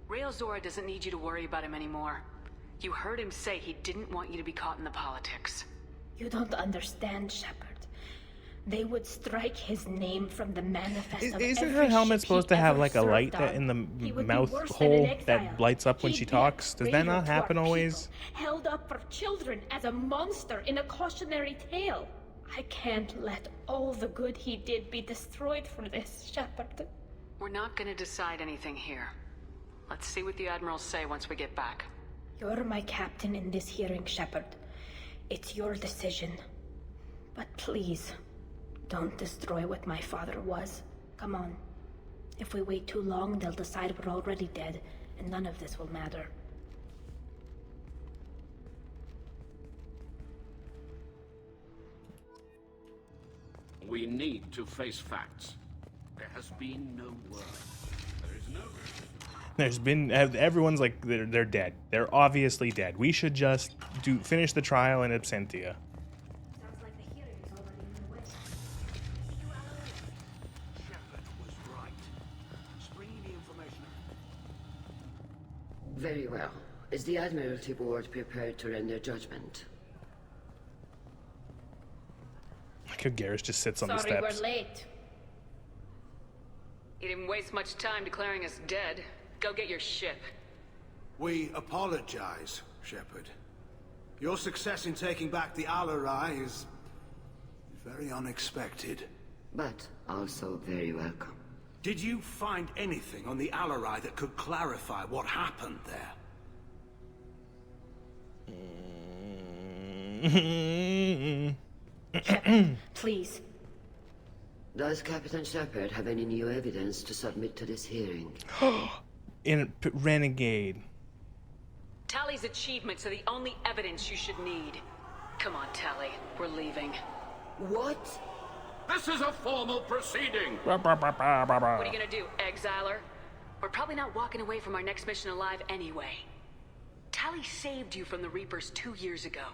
Rael Zora doesn't need you to worry about him anymore. You heard him say he didn't want you to be caught in the politics. You don't understand, Shepard. They would strike his name from the manifest of Isn't every her helmet ship supposed he to have ever like a light served that in the on. He would be mouth worse than hole an exile. that lights up when she He'd be talks? Does that traitor not to our happen always? people, held up for children as a monster in a cautionary tale. I can't let all the good he did be destroyed for this, Shepard. We're not gonna decide anything here. Let's see what the Admirals say once we get back. You're my captain in this hearing, Shepard. It's your decision. But please, don't destroy what my father was. Come on. If we wait too long, they'll decide we're already dead, and none of this will matter. We need to face facts. There has been no word. There is no... There's been... Everyone's like, they're dead. They're obviously dead. We should just finish the trial in absentia. Sounds like the hearing is already underway. Shepard was right. Bringing the information. Very well. Is the Admiralty Board prepared to render judgment? Like how Garrus just sits on the Sorry, steps. we're late. You didn't waste much time declaring us dead. Go get your ship. We apologize, Shepard. Your success in taking back the Alarai is very unexpected. But also very welcome. Did you find anything on the Alarai that could clarify what happened there? Shepard, please. Does Captain Shepard have any new evidence to submit to this hearing? Renegade. Tali's achievements are the only evidence you should need. Come on, Tali. We're leaving. What? This is a formal proceeding! What are you gonna do, exiler? We're probably not walking away from our next mission alive anyway. Tali saved you from the Reapers 2 years ago.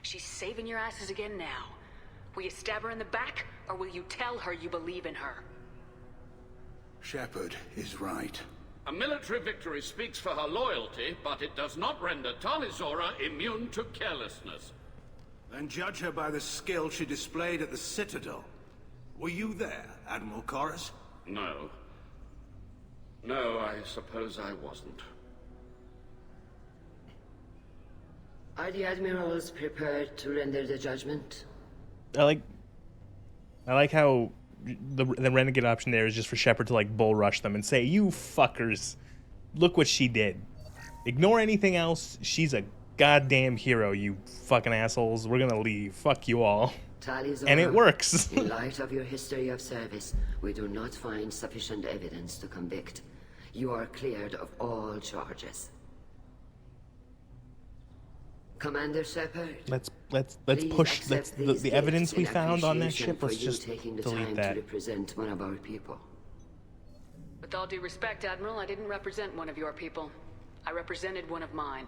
She's saving your asses again now. Will you stab her in the back, or will you tell her you believe in her? Shepard is right. A military victory speaks for her loyalty, but it does not render Tali Zora immune to carelessness. Then judge her by the skill she displayed at the Citadel. Were you there, Admiral Koris? No. No, I suppose I wasn't. Are the Admirals prepared to render the judgment? I like how the renegade option there is just for Shepard to like bull rush them and say, "You fuckers, look what she did. Ignore anything else. She's a goddamn hero, you fucking assholes. We're gonna leave. Fuck you all." Tali Zora, and it works. In light of your history of service, we do not find sufficient evidence to convict. You are cleared of all charges. Commander Shepard. Let's push. The evidence we found on that ship. Let's just delete that. To represent one of our people. With all due respect, Admiral, I didn't represent one of your people. I represented one of mine.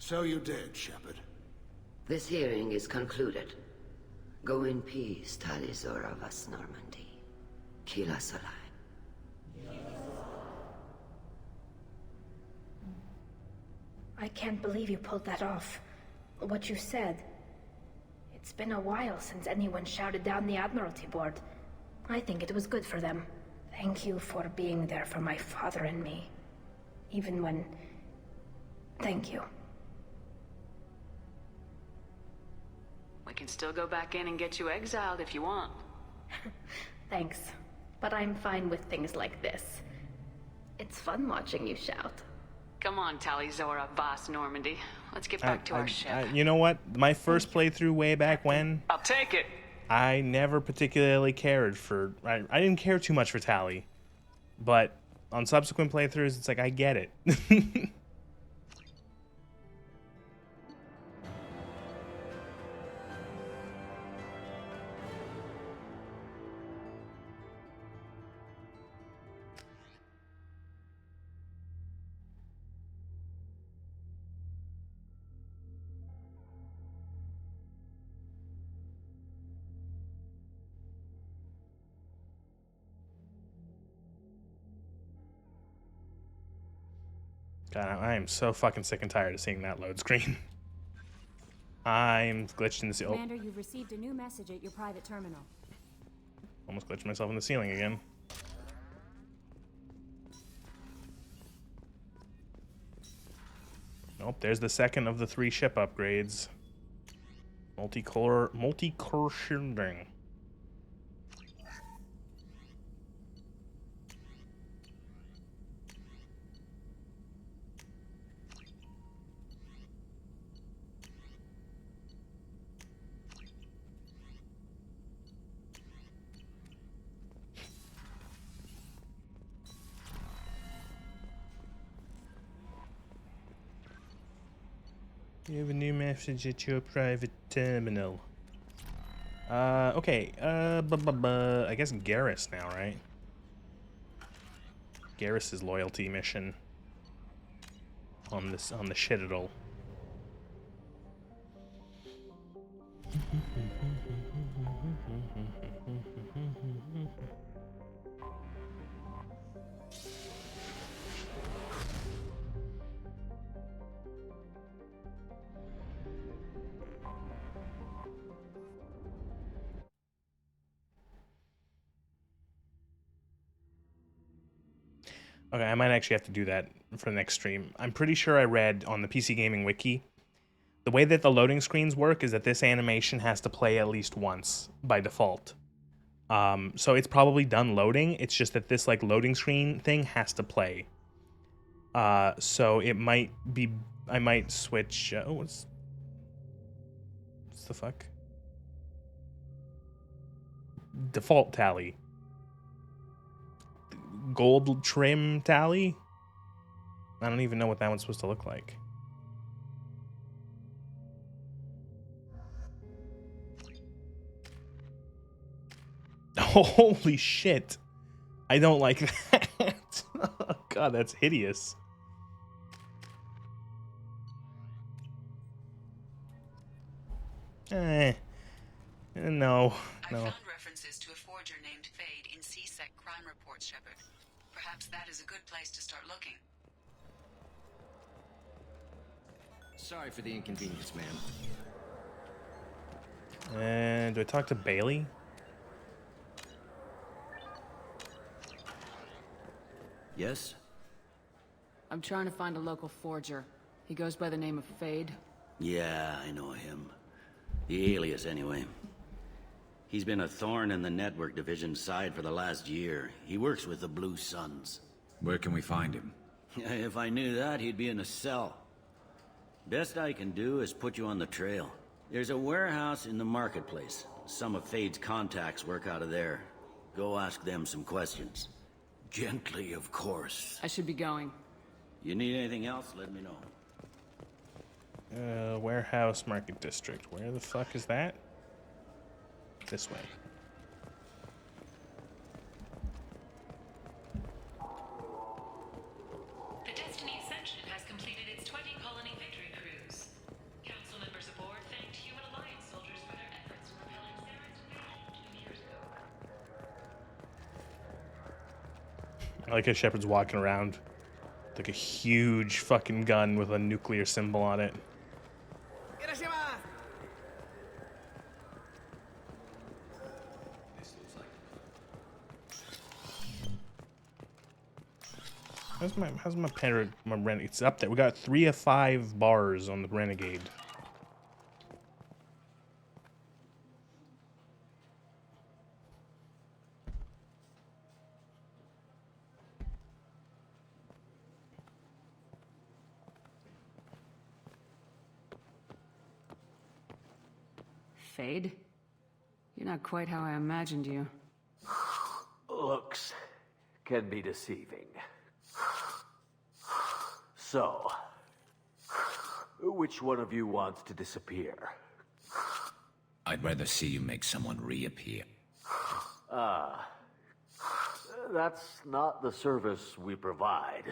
So you did, Shepard. This hearing is concluded. Go in peace, Talizora Vas Normandy. Kila Salai. I can't believe you pulled that off. What you said. It's been a while since anyone shouted down the Admiralty Board. I think it was good for them. Thank you for being there for my father and me. Even when... Thank you. We can still go back in and get you exiled if you want. Thanks. But I'm fine with things like this. It's fun watching you shout. Come on, Talizora Vas Normandy. Let's get back to our ship. You know what? My first playthrough way back when... I'll take it! I never particularly cared for... I didn't care too much for Tali. But on subsequent playthroughs, it's like, I get it. God, I am so fucking sick and tired of seeing that load screen. I'm glitched in the ceiling. Commander, you've received a new message at your private terminal. Almost glitched myself in the ceiling again. Nope, there's the second of the 3 ship upgrades. Multicolor shielding. You have a new message at your private terminal. Okay, I guess Garrus now, right? Garrus's loyalty mission on the Citadel. Okay, I might actually have to do that for the next stream. I'm pretty sure I read on the PC Gaming Wiki, the way that the loading screens work is that this animation has to play at least once by default. So it's probably done loading, it's just that this like loading screen thing has to play. So it might be, I might switch, what's the fuck? Default tally. Gold trim tally? I don't even know what that one's supposed to look like. Holy shit. I don't like that. Oh god, that's hideous. No. No. I found references to a forger named Fade in C-Sec crime reports, Shepard. Perhaps that is a good place to start looking. Sorry for the inconvenience, ma'am. And do I talk to Bailey? Yes? I'm trying to find a local forger. He goes by the name of Fade. Yeah, I know him. The alias, anyway. He's been a thorn in the network division's side for the last year. He works with the Blue Suns. Where can we find him? If I knew that, he'd be in a cell. Best I can do is put you on the trail. There's a warehouse in the marketplace. Some of Fade's contacts work out of there. Go ask them some questions. Gently, of course. I should be going. You need anything else, let me know. Warehouse Market District. Where the fuck is that? This way. The Destiny Ascension has completed its 20-colony victory cruise. I like how Shepard's walking around with like a huge fucking gun with a nuclear symbol on it. How's my Renegade? It's up there. We got 3 of 5 bars on the Renegade. Fade? You're not quite how I imagined you. Looks can be deceiving. So, which one of you wants to disappear? I'd rather see you make someone reappear. That's not the service we provide.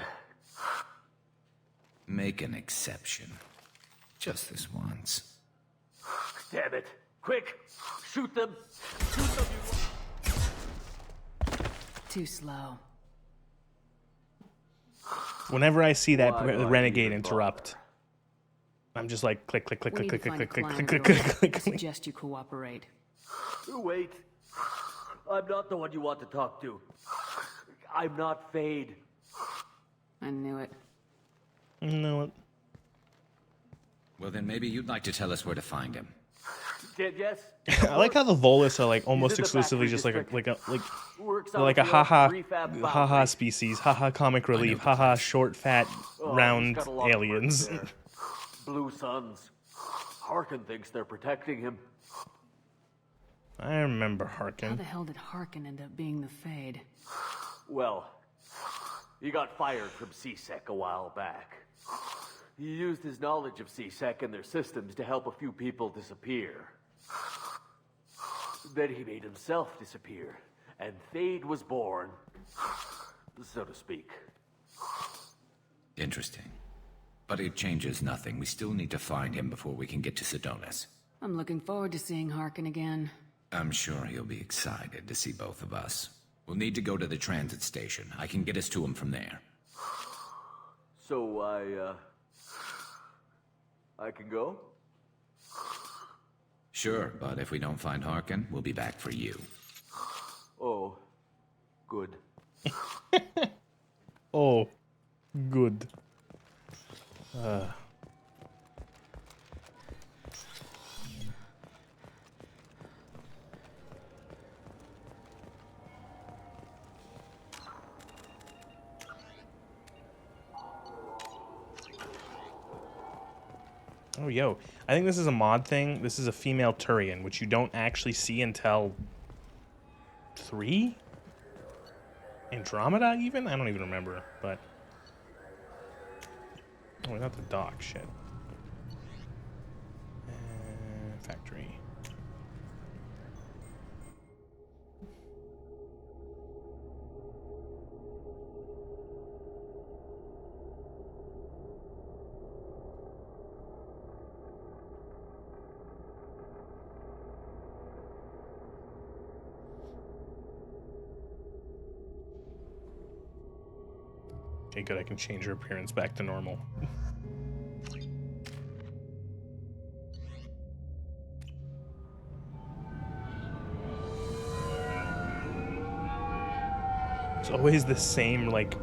Make an exception. Just this once. Damn it. Quick! Shoot them! Shoot them, Too slow. Whenever I see that Renegade interrupt, I'm just like click, click, click, We click, need click, to click, find a click, clan click, girl. click, click, I click. suggest you cooperate. Wait. I'm not the one you want to talk to. I'm not Fade. I knew it. No. Well, then maybe you'd like to tell us where to find him. Yes? I like how the Volus are like almost exclusively just like a haha species, haha comic relief, haha short fat round he's got a lot of aliens. work there. Blue Suns. Harkin thinks they're protecting him. I remember How Harkin. the hell did Harkin end up being the Fade? Well, he got fired from CSEC a while back. He used his knowledge of CSEC and their systems to help a few people disappear. Then he made himself disappear, and Fade was born, so to speak. Interesting. But it changes nothing. We still need to find him before we can get to Sedonis. I'm looking forward to seeing Harkin again. I'm sure he'll be excited to see both of us. We'll need to go to the transit station. I can get us to him from there. So I can go? Sure, but if we don't find Harkin, we'll be back for you. Oh, good. Oh, good. Oh, yo. I think this is a mod thing. This is a female Turian, which you don't actually see until 3? Andromeda, even? I don't even remember, but... Oh, not the dock, shit. Factory. Okay, good. I can change her appearance back to normal. It's always the same, like,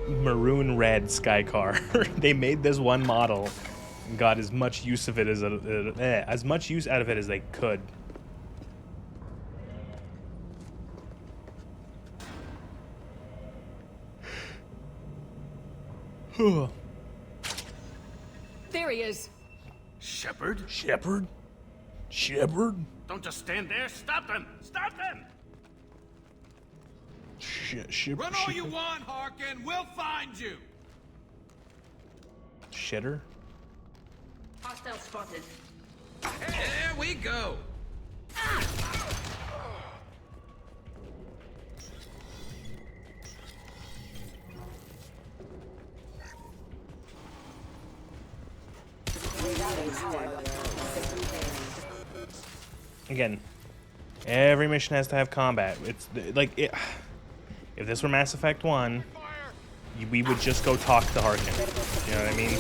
maroon red sky car. They made this one model and got as much use of it as much use out of it as they could. There he is. Shepard? Shepard? Shepard? Don't just stand there. Stop them! Stop them! Run all you want, Harkin. We'll find you. Shitter? Hostile spotted. There we go. Again, every mission has to have combat. It's like If this were Mass Effect 1, we would just go talk to Harkin. You know what I mean?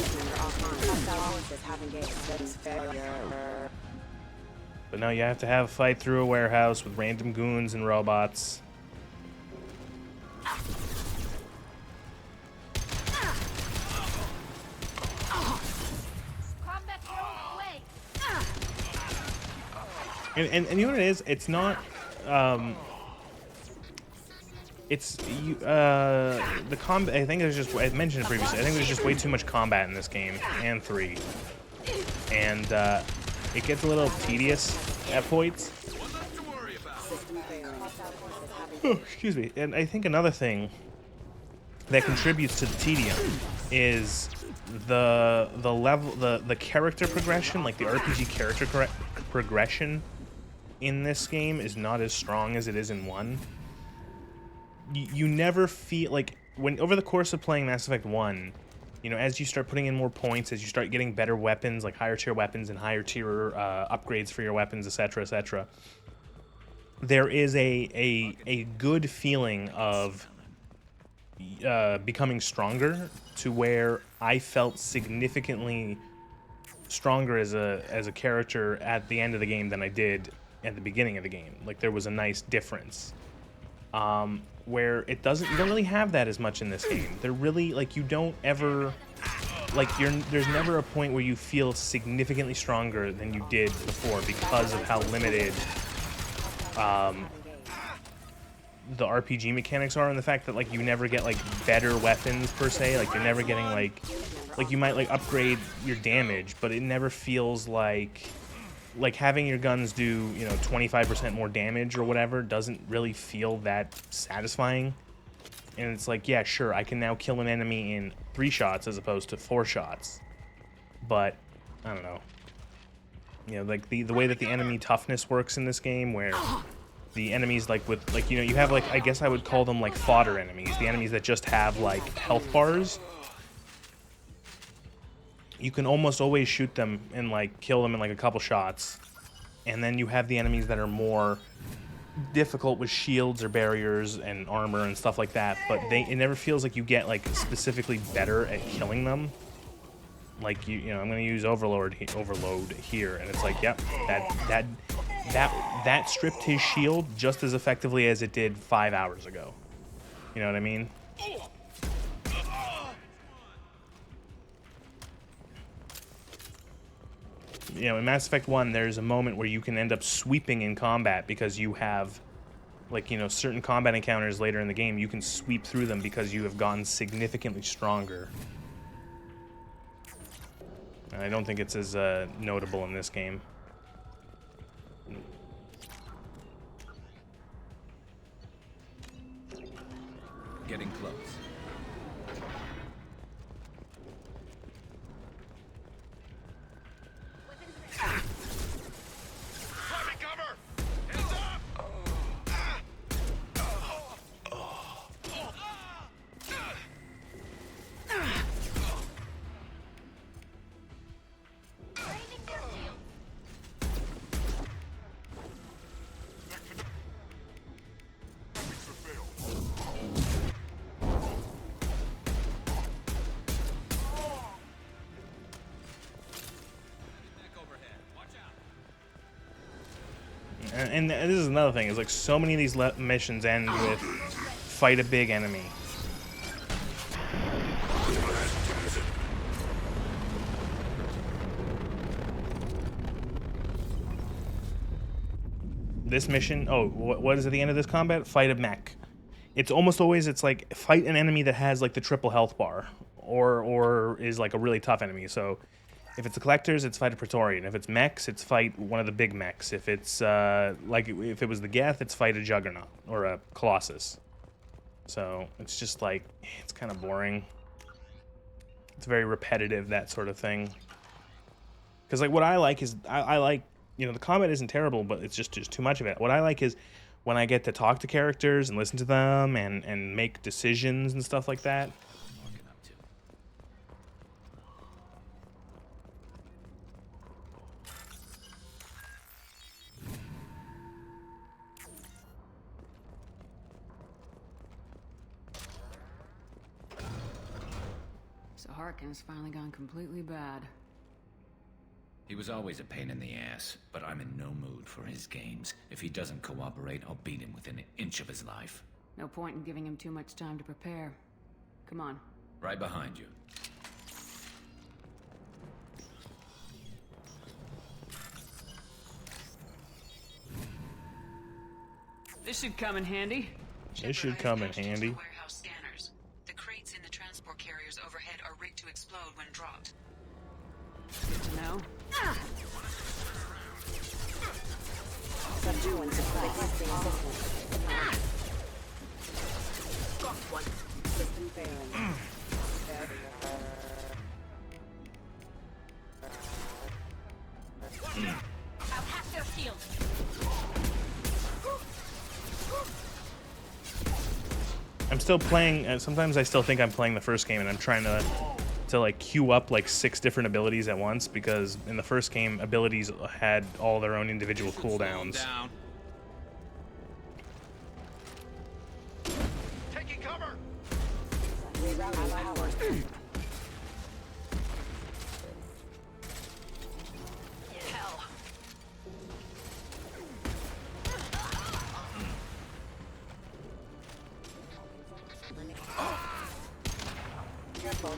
But no, you have to have a fight through a warehouse with random goons and robots. And you know what it is? It's not. It's the combat. I think there's just. I mentioned it previously. I think there's just way too much combat in this game and 3, and it gets a little tedious at points. Oh, excuse me. And I think another thing that contributes to the tedium is the level, the character progression, like the RPG character progression in this game is not as strong as it is in 1. You never feel like when over the course of playing Mass Effect 1, you know, as you start putting in more points, as you start getting better weapons, like higher tier weapons and higher tier upgrades for your weapons, etc., etc., there is a good feeling of becoming stronger, to where I felt significantly stronger as a character at the end of the game than I did at the beginning of the game. Like, there was a nice difference. Where you don't really have that as much in this game. They're really, like, you don't ever, like, there's never a point where you feel significantly stronger than you did before because of how limited the RPG mechanics are, and the fact that, like, you never get, like, better weapons per se. Like, you're never getting, like you might, like, upgrade your damage, but it never feels like having your guns do, you know, 25% more damage or whatever doesn't really feel that satisfying. And it's like, yeah, sure, I can now kill an enemy in 3 shots as opposed to 4 shots. But I don't know. You know, like the way that the enemy toughness works in this game, where the enemies, like, with, like, you know, you have, like, I guess I would call them, like, fodder enemies, the enemies that just have, like, health bars. You can almost always shoot them and, like, kill them in, like, a couple shots. And then you have the enemies that are more difficult with shields or barriers and armor and stuff like that, but it never feels like you get, like, specifically better at killing them. Like, you know, I'm gonna use Overload here, and it's like, yep, that stripped his shield just as effectively as it did 5 hours ago. You know what I mean? You know, in Mass Effect 1, there's a moment where you can end up sweeping in combat because you have, like, you know, certain combat encounters later in the game, you can sweep through them because you have gotten significantly stronger. And I don't think it's as notable in this game. Getting close. And this is another thing, is, like, so many of these missions end with fight a big enemy. This mission, oh, what is at the end of this combat? Fight a mech. It's almost always, it's like, fight an enemy that has, like, the triple health bar, or is, like, a really tough enemy. So if it's the Collectors, it's fight a Praetorian. If it's mechs, it's fight one of the big mechs. If it's, like, if it was the Geth, it's fight a Juggernaut, or a Colossus. So it's just, like, it's kind of boring. It's very repetitive, that sort of thing. Because, like, what I like is, I like, you know, the combat isn't terrible, but it's just too much of it. What I like is when I get to talk to characters and listen to them and make decisions and stuff like that. So Harkin's finally gone completely bad. He was always a pain in the ass, but I'm in no mood for his games. If he doesn't cooperate, I'll beat him within an inch of his life. No point in giving him too much time to prepare. Come on. Right behind you. This should come in handy. It should come in handy. Warehouse scanners. The crates in the transport carriers overhead are rigged to explode when dropped. Good to know. Subduing requesting assistance. Got one. System failing. I'll hack their shield. I'm still playing. Sometimes I still think I'm playing the first game, and I'm trying to like queue up like 6 different abilities at once, because in the first game abilities had all their own individual cooldowns. Taking cover. Hell. Careful.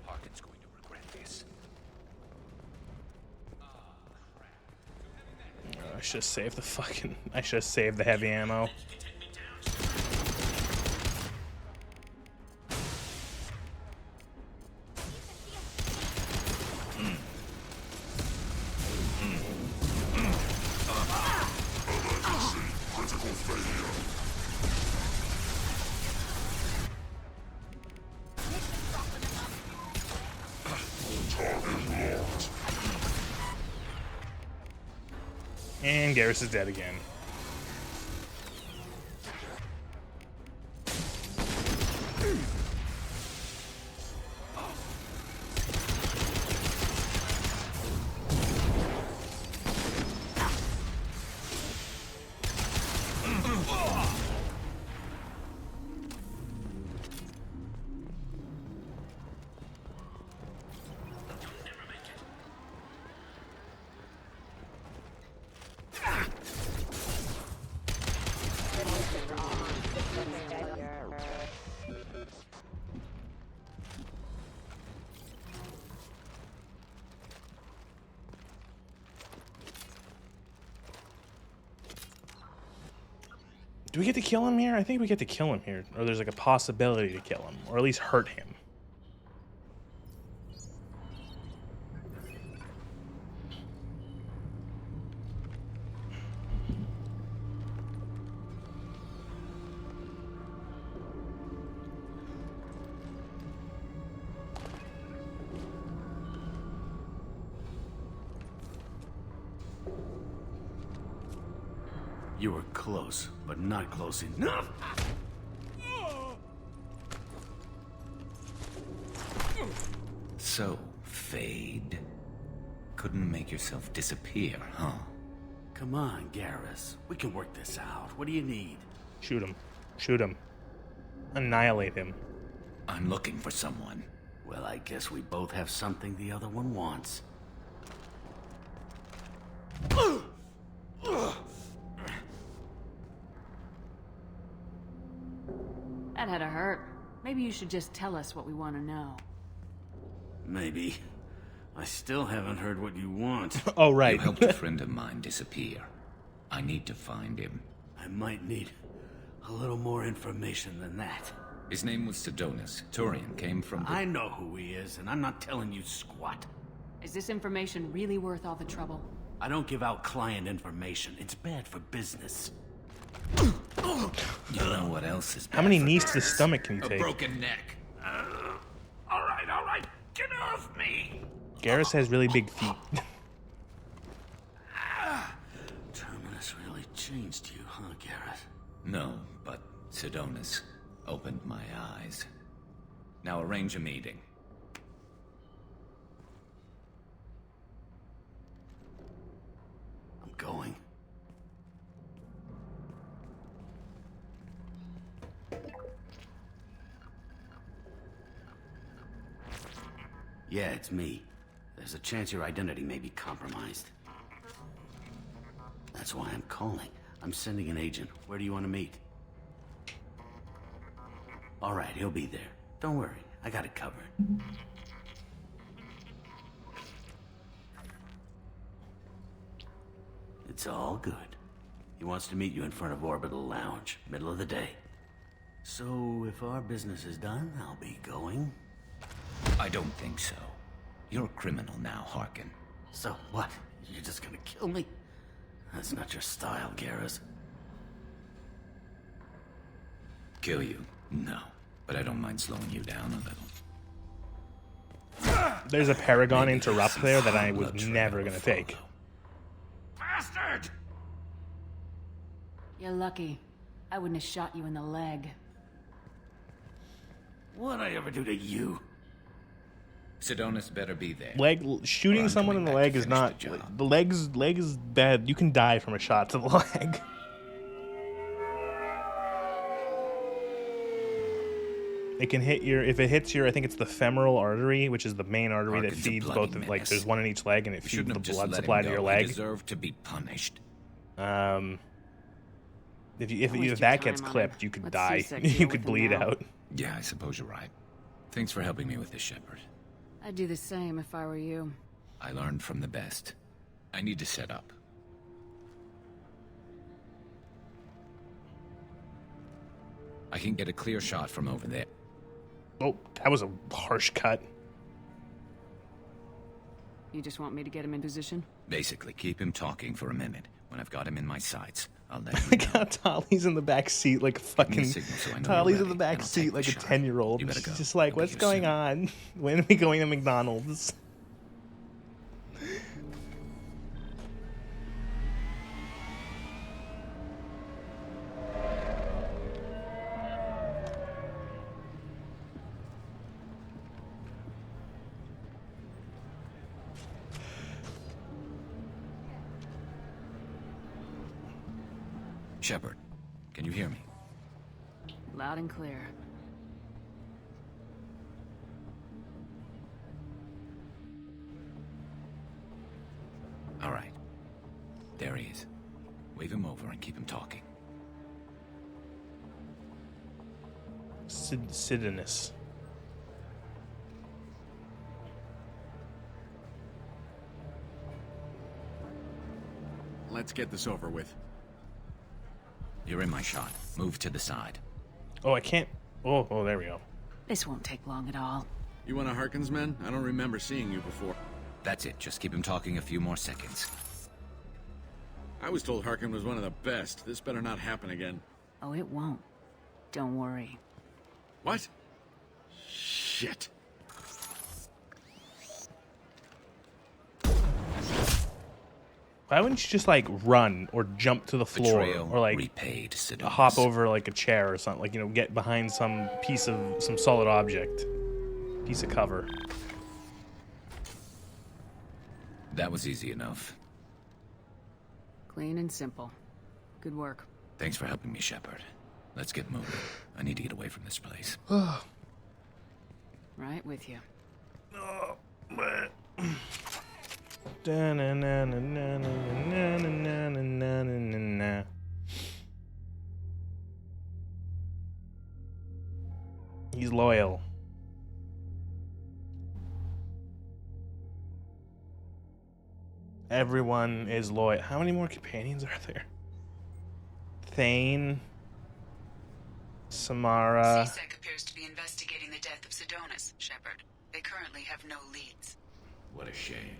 Harkin's going to regret this. I should have saved the fucking. I should have saved the heavy ammo. And Garrus is dead again. Do we get to kill him here? I think we get to kill him here. Or there's like a possibility to kill him. Or at least hurt him. You were close, but not close enough. So, Fade. Couldn't make yourself disappear, huh? Come on, Garrus. We can work this out. What do you need? Shoot him. Shoot him. Annihilate him. I'm looking for someone. Well, I guess we both have something the other one wants. That had to hurt. Maybe you should just tell us what we want to know. Maybe. I still haven't heard what you want. Oh, right. You helped a friend of mine disappear. I need to find him. I might need a little more information than that. His name was Sidonus. Turian came from the... I know who he is, and I'm not telling you squat. Is this information really worth all the trouble? I don't give out client information. It's bad for business. You know what else is bad? How many knees to the stomach can you A take? broken neck. All right. Get off me! Garrus has really big feet. Terminus really changed you, huh, Garrus? No, but Sidonus opened my eyes. Now arrange a meeting. I'm going. Yeah, it's me. There's a chance your identity may be compromised. That's why I'm calling. I'm sending an agent. Where do you want to meet? All right, he'll be there. Don't worry, I got it covered. It's all good. He wants to meet you in front of Orbital Lounge, middle of the day. So, if our business is done, I'll be going. I don't think so. You're a criminal now, Harkin. So what? You're just gonna kill me? That's not your style, Garrus. Kill you? No. But I don't mind slowing you down a little. There's a Paragon interrupt there that I was never gonna take. Bastard! You're lucky. I wouldn't have shot you in the leg. What'd I ever do to you? Sidonis better be there. Shooting someone in the leg is not. The leg is bad. You can die from a shot to the leg. It can hit your. If it hits your, I think it's the femoral artery, which is the main artery that feeds both. Like there's one in each leg, and it feeds the blood supply to your leg. He deserved to be punished. If that gets clipped, you could die. You could bleed out. Yeah, I suppose you're right. Thanks for helping me with this, Shepard. I'd do the same if I were you. I learned from the best. I need to set up. I can get a clear shot from over there. Oh, that was a harsh cut. You just want me to get him in position? Basically, keep him talking for a minute. When I've got him in my sights, I'll let you Look how Tali's in the back seat like a fucking. Tali's in the back seat like a 10-year-old. She's just like, what's going on? When are we going to McDonald's? Shepard, can you hear me? Loud and clear. All right. There he is. Wave him over and keep him talking. Sidonis. Let's get this over with. You're in my shot. Move to the side. Oh, I can't. Oh, there we go. This won't take long at all. You one of Harkin's men? I don't remember seeing you before. That's it. Just keep him talking a few more seconds. I was told Harkin was one of the best. This better not happen again. Oh, it won't. Don't worry. What? Shit. Why wouldn't you just like run or jump to the floor Betrayal or like repaid, Sidonis. hop over like a chair or something? Like, you know, get behind some piece of some solid object, piece of cover. That was easy enough. Clean and simple. Good work. Thanks for helping me, Shepard. Let's get moving. I need to get away from this place. Right with you. He's loyal. Everyone is loyal. How many more companions are there? Thane, Samara. CSEC appears to be investigating the death of Sidonis, Shepard. They currently have no leads. What a shame.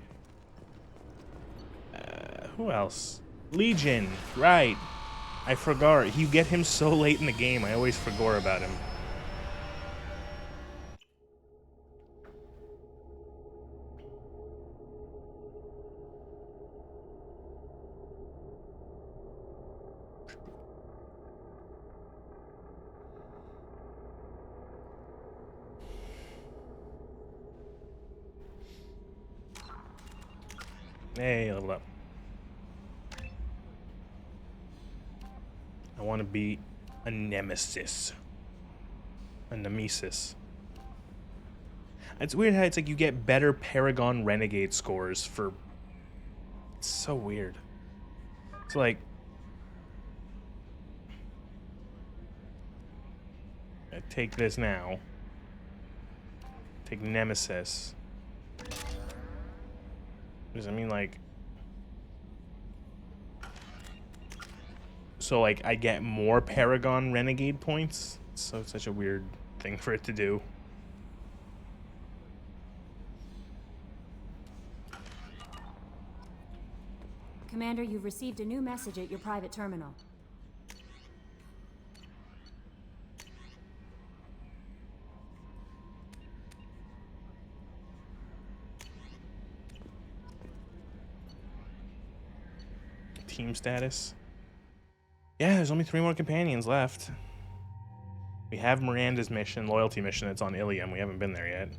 Who else? Legion, right. I forgot. You get him so late in the game, I always forgot about him. Hey, leveled up. I want to be a nemesis. A nemesis. It's weird how it's like you get better Paragon Renegade scores for... It's so weird. It's like... I take this now. Take Nemesis. Does that mean like... So like I get more Paragon Renegade points? So it's such a weird thing for it to do. Commander, you've received a new message at your private terminal. Team status. Yeah, there's only 3 more companions left. We have Miranda's mission, loyalty mission, that's on Ilium. We haven't been there yet.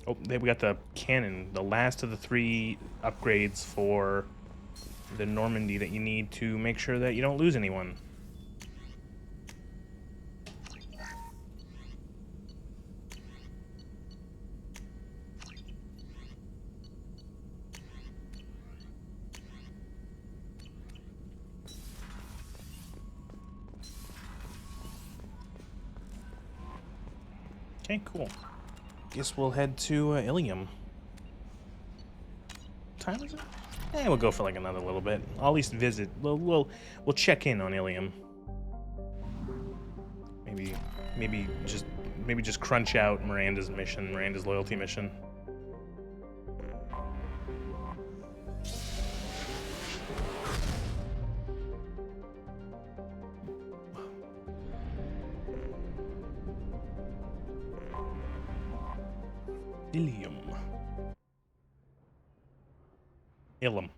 Oh, we got the cannon, the last of the 3 upgrades for the Normandy that you need to make sure that you don't lose anyone. Okay, cool. Guess we'll head to Ilium. What time is it? We'll go for like another little bit. I'll at least visit. We'll check in on Ilium. Maybe just crunch out Miranda's mission, Miranda's loyalty mission. Ilium. Ilum.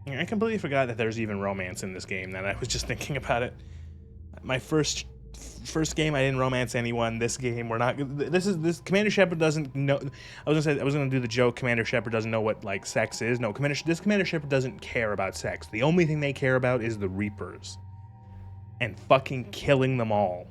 I completely forgot that there's even romance in this game. That I was just thinking about it. My first game I didn't romance anyone. This game we're not. This Commander Shepard doesn't know. I was gonna do the joke. Commander Shepard doesn't know what like sex is. No, this Commander Shepard doesn't care about sex. The only thing they care about is the Reapers, and fucking killing them all.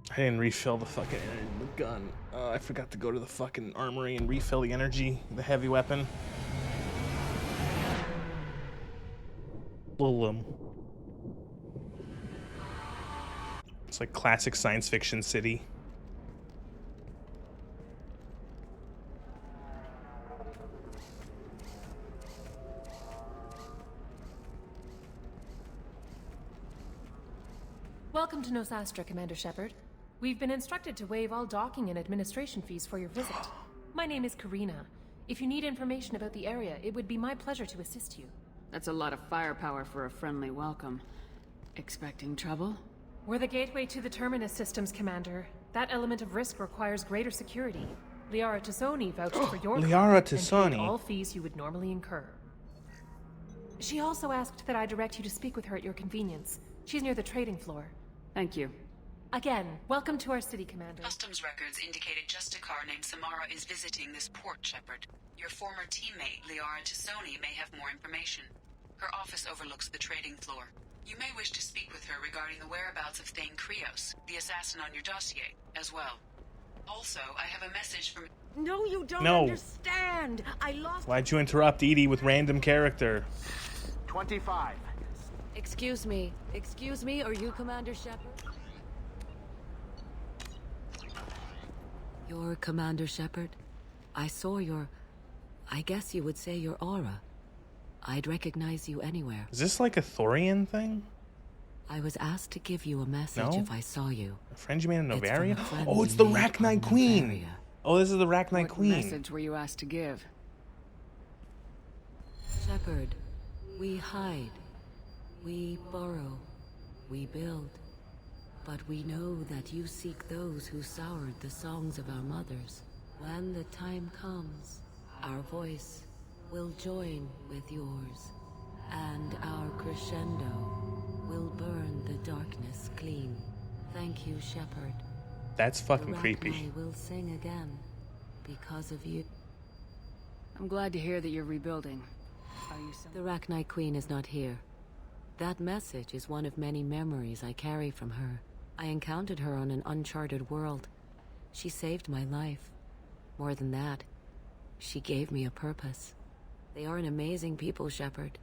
I didn't refill the fucking gun. I forgot to go to the fucking armory and refill the energy, the heavy weapon. It's like classic science fiction city. Welcome to Nosastra, Commander Shepard. We've been instructed to waive all docking and administration fees for your visit. My name is Karina. If you need information about the area, it would be my pleasure to assist you. That's a lot of firepower for a friendly welcome. Expecting trouble? We're the gateway to the Terminus systems, Commander. That element of risk requires greater security. Liara Tassoni vouched for your Liara and paid Tassoni. all fees you would normally incur. She also asked that I direct you to speak with her at your convenience. She's near the trading floor. Thank you. Again, welcome to our city, Commander. Customs records indicated just a car named Samara is visiting this port, Shepard. Your former teammate, Liara Tassoni, may have more information. Her office overlooks the trading floor. You may wish to speak with her regarding the whereabouts of Thane Krios, the assassin on your dossier, as well. Also, I have a message from... No, you don't No. understand! I lost... Why'd you interrupt Edie with random character? 25. Excuse me, are you Commander Shepard? You're Commander Shepard? I saw your I guess you would say your aura. I'd recognize you anywhere. Is this like a Thorian thing? I was asked to give you a message No? if I saw you. A friend you made in It's from Novaria? a friend Oh, it's we the made Rachni on Queen. Novaria. Oh, this is the Rachni What Queen. message were you asked to give? Shepard, we hide. We borrow. We build. But we know that you seek those who soured the songs of our mothers. When the time comes, our voice will join with yours, and our crescendo will burn the darkness clean. Thank you, Shepard. That's fucking The creepy. Rachni will sing again because of you. I'm glad to hear that you're rebuilding. Are you The Rachni Queen is not here. That message is one of many memories I carry from her. I encountered her on an uncharted world. She saved my life. More than that, she gave me a purpose. They are an amazing people, Shepard.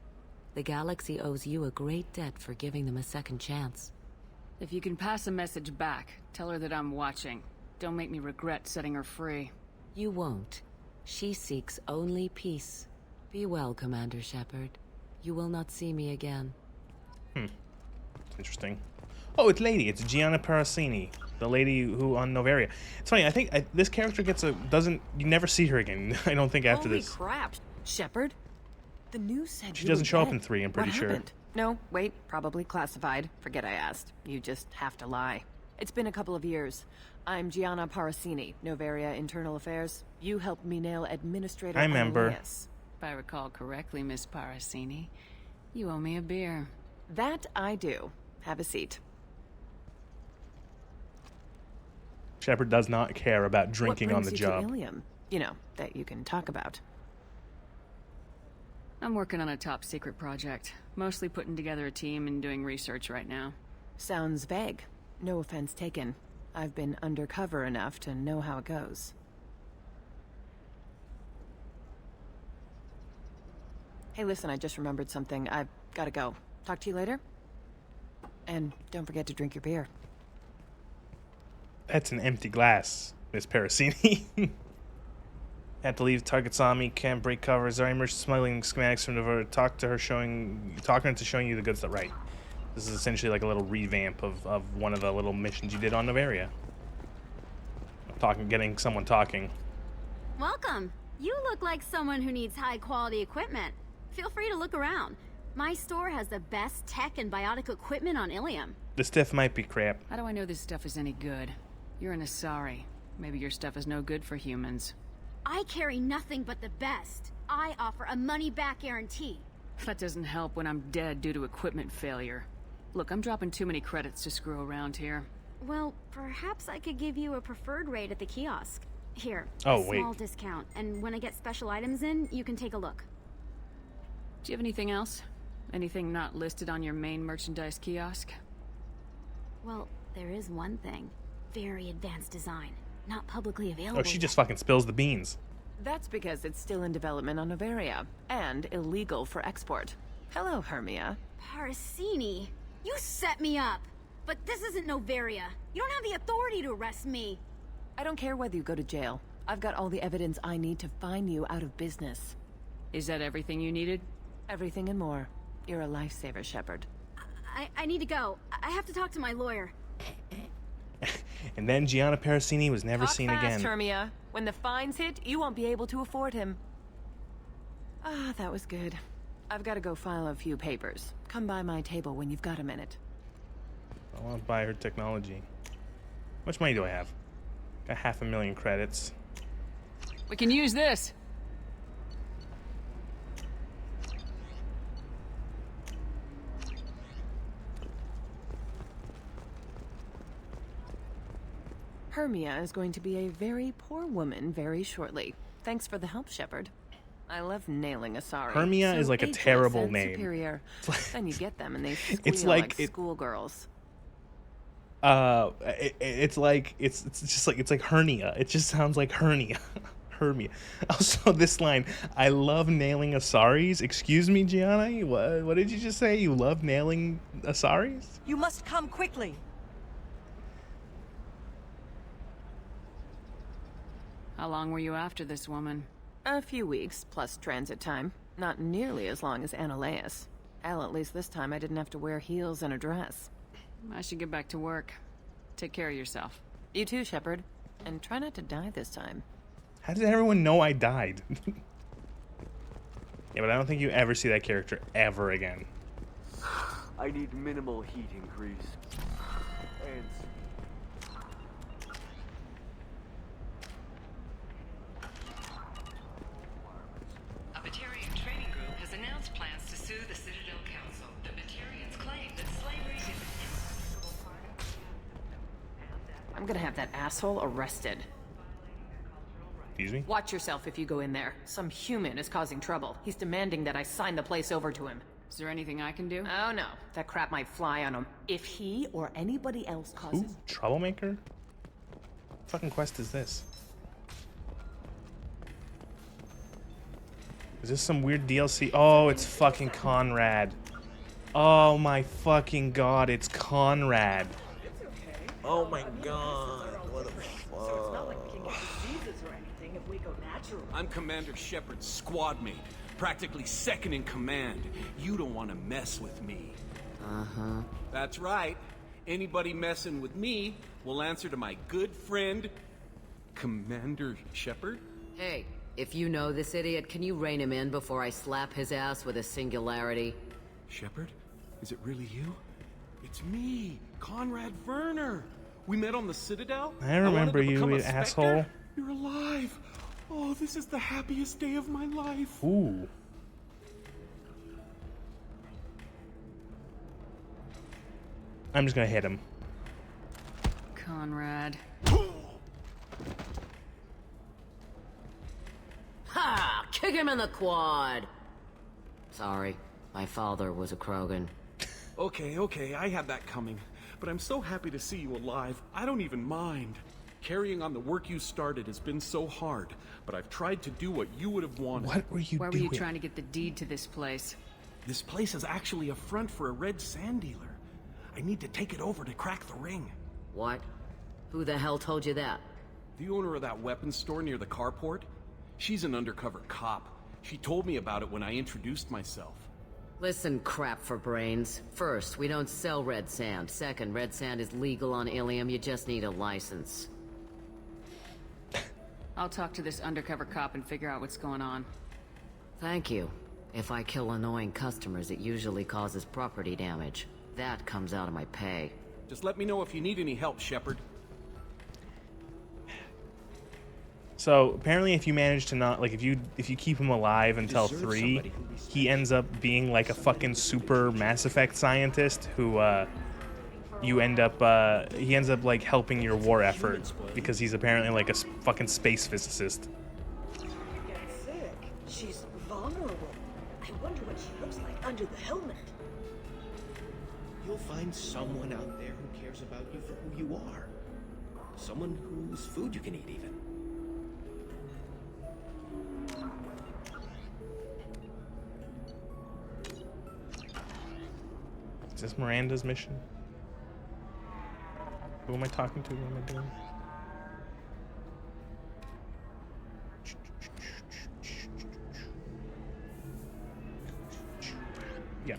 The galaxy owes you a great debt for giving them a second chance. If you can pass a message back, tell her that I'm watching. Don't make me regret setting her free. You won't. She seeks only peace. Be well, Commander Shepard. You will not see me again. Interesting. Oh, it's lady. It's Gianna Parasini, the lady who on Novaria. It's funny. I think this character gets doesn't. You never see her again. I don't think after Holy this. crap, Shepard. The news said She you doesn't were show up dead. in 3, I'm pretty What sure. happened? No, wait, probably classified. Forget I asked. You just have to lie. It's been a couple of years. I'm Gianna Parasini, Novaria Internal Affairs. You helped me nail Administrator I remember. Ilias. If I recall correctly, Miss Parasini, you owe me a beer. That I do. Have a seat. Shepard does not care about drinking what on brings the you job. To Ilium? You know, that you can talk about. I'm working on a top secret project. Mostly putting together a team and doing research right now. Sounds vague. No offense taken. I've been undercover enough to know how it goes. Hey, listen, I just remembered something. I've gotta go. Talk to you later? And don't forget to drink your beer. That's an empty glass, Miss Parasini. Had to leave. Target saw me. Can't break cover. Zari merchant smuggling schematics from Novaria. Talking her to showing you the good stuff. Right. This is essentially like a little revamp of one of the little missions you did on Novaria. Getting someone talking. Welcome. You look like someone who needs high-quality equipment. Feel free to look around. My store has the best tech and biotic equipment on Ilium. The stuff might be crap. How do I know this stuff is any good? You're an Asari. Maybe your stuff is no good for humans. I carry nothing but the best. I offer a money-back guarantee. That doesn't help when I'm dead due to equipment failure. Look, I'm dropping too many credits to screw around here. Well, perhaps I could give you a preferred rate at the kiosk. Here, Oh, a small discount, and when I get special items in, you can take a look. Do you have anything else? Anything not listed on your main merchandise kiosk? Well, there is one thing. Very advanced design. Not publicly available. Oh, she just fucking spills the beans. That's because it's still in development on Novaria, and illegal for export. Hello, Hermia. Parasini, you set me up. But this isn't Novaria. You don't have the authority to arrest me. I don't care whether you go to jail. I've got all the evidence I need to find you out of business. Is that everything you needed? Everything and more. You're a lifesaver, Shepard. I need to go. I have to talk to my lawyer. And then Gianna Parasini was never Talk seen fast, again. Hermia. When the fines hit, you won't be able to afford him. Ah, that was good. I've got to go file a few papers. Come by my table when you've got a minute. I want to buy her technology. How much money do I have? Got 500,000 credits. We can use this. Hermia is going to be a very poor woman very shortly. Thanks for the help, Shepard. I love nailing Asari. Hermia is like a ageless terrible and name. Superior. Then you get them and they squeal It's like like schoolgirls. It's like hernia. It just sounds like hernia. Hermia. Also, this line, I love nailing Asaris. Excuse me, Gianna? What did you just say? You love nailing Asaris? You must come quickly. How long were you after this woman? A few weeks, plus transit time. Not nearly as long as Annaleus. Hell, at least this time I didn't have to wear heels and a dress. I should get back to work. Take care of yourself. You too, Shepard. And try not to die this time. How did everyone know I died? Yeah, but I don't think you ever see that character ever again. I need minimal heat increase. And A Batarian training group has announced plans to sue the Citadel Council. The Batarians claim that slavery is an inseparable part of... I'm gonna have that asshole arrested. Excuse me? Watch yourself if you go in there. Some human is causing trouble. He's demanding that I sign the place over to him. Is there anything I can do? Oh no, that crap might fly on him. If he or anybody else causes... Ooh, troublemaker? What fucking quest is this? Is this some weird DLC? Oh, it's fucking Conrad. Oh my fucking god, it's Conrad. Oh my god, what the fuck? I'm Commander Shepard's squad mate, practically second in command. You don't want to mess with me. Uh-huh. That's right. Anybody messing with me will answer to my good friend, Commander Shepard. Hey, if you know this idiot, can you rein him in before I slap his ass with a singularity? Shepard? Is it really you? It's me, Conrad Werner. We met on the Citadel. I remember wanted to you, become a you Spectre. asshole. You're alive. Oh, this is the happiest day of my life. Ooh. I'm just gonna hit him. Conrad. Ha! Kick him in the quad! Sorry, my father was a Krogan. Okay, I had that coming. But I'm so happy to see you alive, I don't even mind. Carrying on the work you started has been so hard, but I've tried to do what you would have wanted. What were you Why doing? were you trying to get the deed to this place? This place is actually a front for a red sand dealer. I need to take it over to crack the ring. What? Who the hell told you that? The owner of that weapons store near the carport? She's an undercover cop. She told me about it when I introduced myself. Listen, crap for brains. First, we don't sell red sand. Second, red sand is legal on Ilium. You just need a license. I'll talk to this undercover cop and figure out what's going on. Thank you. If I kill annoying customers, it usually causes property damage. That comes out of my pay. Just let me know if you need any help, Shepard. So apparently, if you manage to not if you keep him alive until 3, he ends up being like a fucking super Mass Effect scientist who he ends up like helping your war effort because he's apparently like a fucking space physicist. Get sick. She's vulnerable. I wonder what she looks like under the helmet. You'll find someone out there who cares about you for who you are. Someone whose food you can eat, even. Is this Miranda's mission? Who am I talking to? What am I doing? Yeah.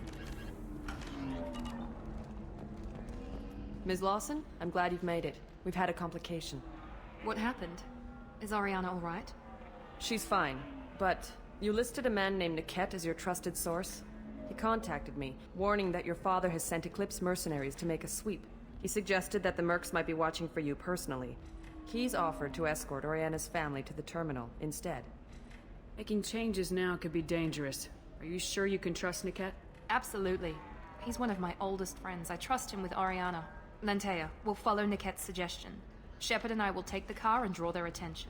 Ms. Lawson, I'm glad you've made it. We've had a complication. What happened? Is Ariana all right? She's fine, but you listed a man named Niket as your trusted source. He contacted me, warning that your father has sent Eclipse mercenaries to make a sweep. He suggested that the Mercs might be watching for you personally. He's offered to escort Oriana's family to the terminal instead. Making changes now could be dangerous. Are you sure you can trust Niket? Absolutely. He's one of my oldest friends. I trust him with Ariana. Lantea, we'll follow Niket's suggestion. Shepard and I will take the car and draw their attention.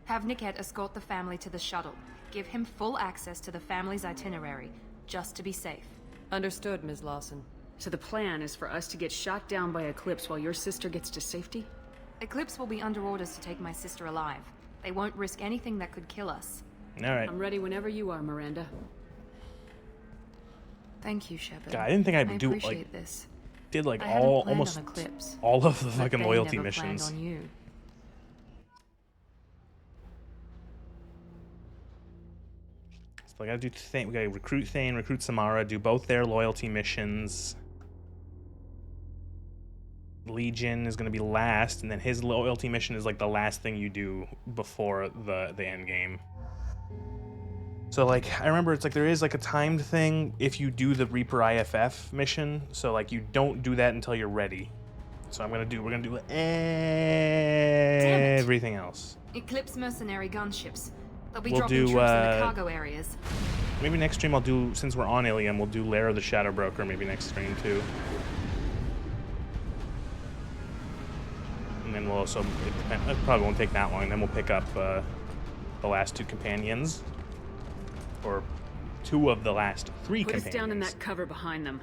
Have Niket escort the family to the shuttle. Give him full access to the family's itinerary, just to be safe. Understood, Ms. Lawson. So the plan is for us to get shot down by Eclipse while your sister gets to safety? Eclipse will be under orders to take my sister alive. They won't risk anything that could kill us. Alright. I'm ready whenever you are, Miranda. Thank you, Shepard. God, I didn't think I'd do appreciate this. Did like I hadn't planned almost on Eclipse, all of the but fucking they loyalty never missions. planned on you. So I gotta do we gotta recruit Thane, recruit Samara, do both their loyalty missions. Legion is gonna be last, and then his loyalty mission is like the last thing you do before the end game. So like I remember it's like there is like a timed thing if you do the Reaper IFF mission. So like you don't do that until you're ready. So we're gonna do everything else. Eclipse mercenary gunships. They'll be We'll dropping do, troops in the cargo areas. Maybe next stream I'll do, since we're on Ilium, we'll do Lair of the Shadow Broker maybe next stream too. And then we'll also, it probably won't take that long, then we'll pick up the last 2 companions. Or 2 of the last 3 Put companions. us down in that cover behind them.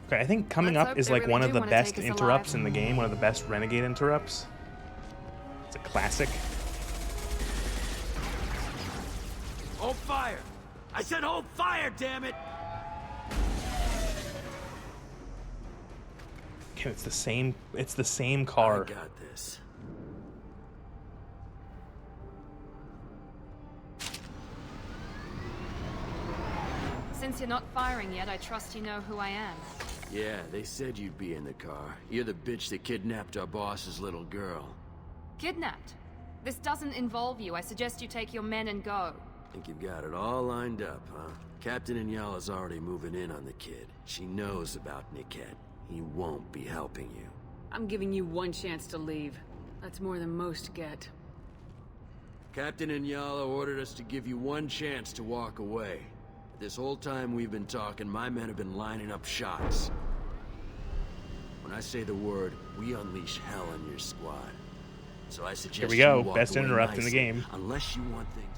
Okay, I think coming Let's up hope is they like really one of do the wanna best take us interrupts alive. in the game, one of the best Renegade interrupts. It's a classic. Hold fire! I said hold fire, damn it! Okay, it's the same car. I got this. Since you're not firing yet, I trust you know who I am. Yeah, they said you'd be in the car. You're the bitch that kidnapped our boss's little girl. Kidnapped? This doesn't involve you. I suggest you take your men and go. Think you've got it all lined up, huh? Captain Inyala's already moving in on the kid. She knows about Niket. He won't be helping you. I'm giving you one chance to leave. That's more than most get. Captain Inyala ordered us to give you one chance to walk away. This whole time we've been talking, my men have been lining up shots. When I say the word, we unleash hell on your squad. So I suggest Here we go, you walk best away interrupt in the nicely, game. Unless you want things...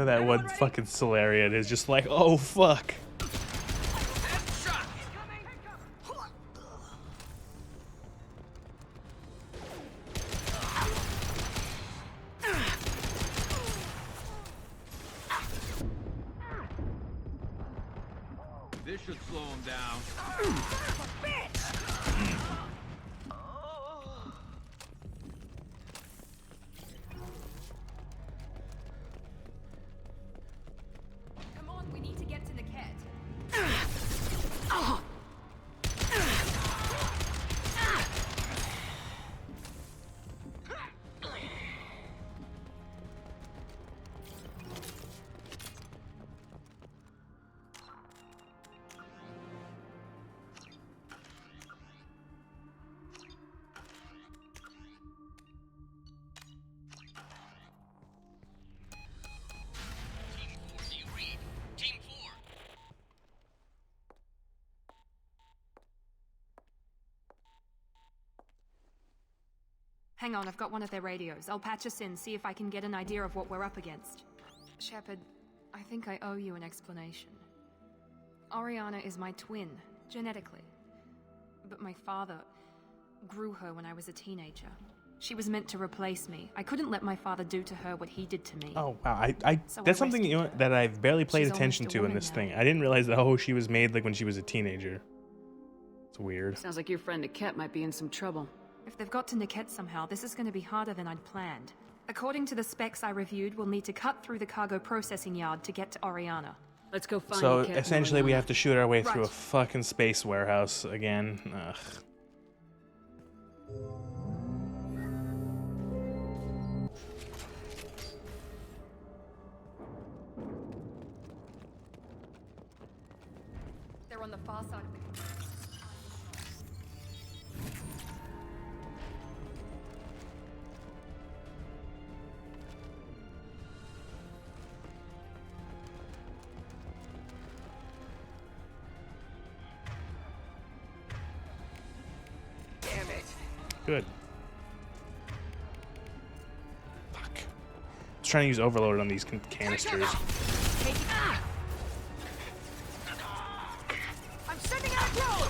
That one fucking Solarian is just like, oh fuck. This should slow him down. Come on, we need to get to Niket. Hang on, I've got one of their radios. I'll patch us in, see if I can get an idea of what we're up against. Shepard, I think I owe you an explanation. Oriana is my twin, genetically. But my father grew her when I was a teenager. She was meant to replace me. I couldn't let my father do to her what he did to me. Oh wow, So I that's something rescued her. that I've barely paid She's attention almost a to in woman this now. thing. I didn't realize that she was made like when she was a teenager. It's weird. Sounds like your friend Niket might be in some trouble. If they've got to Niket somehow, this is going to be harder than I'd planned. According to the specs I reviewed, we'll need to cut through the cargo processing yard to get to Oriana. Let's go find So Niket and essentially, we Oriana. have to shoot our way through a Right. fucking space warehouse again. Ugh. They're on the far side of the... Damn it. Good. Fuck. I was trying to use overload on these canisters. I'm sending out roll!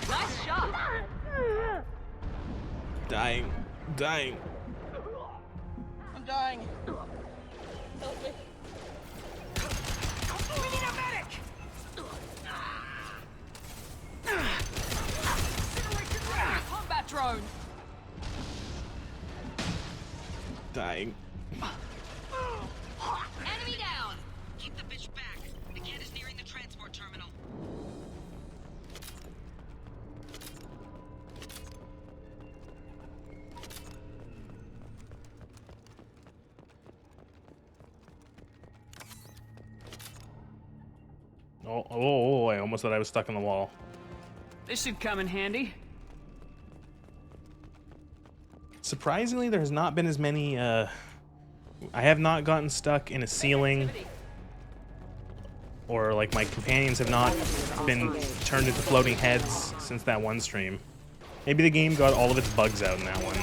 Nice shot! Dying. Dying. I'm dying. Help me. We need a medic! Combat drone! Dying. Enemy down! Keep the bitch back. The kid is nearing the transport terminal. Oh, I almost thought I was stuck in the wall. This should come in handy. Surprisingly, there has not been as many, I have not gotten stuck in a ceiling, or like my companions have not been turned into floating heads since that one stream. Maybe the game got all of its bugs out in that one.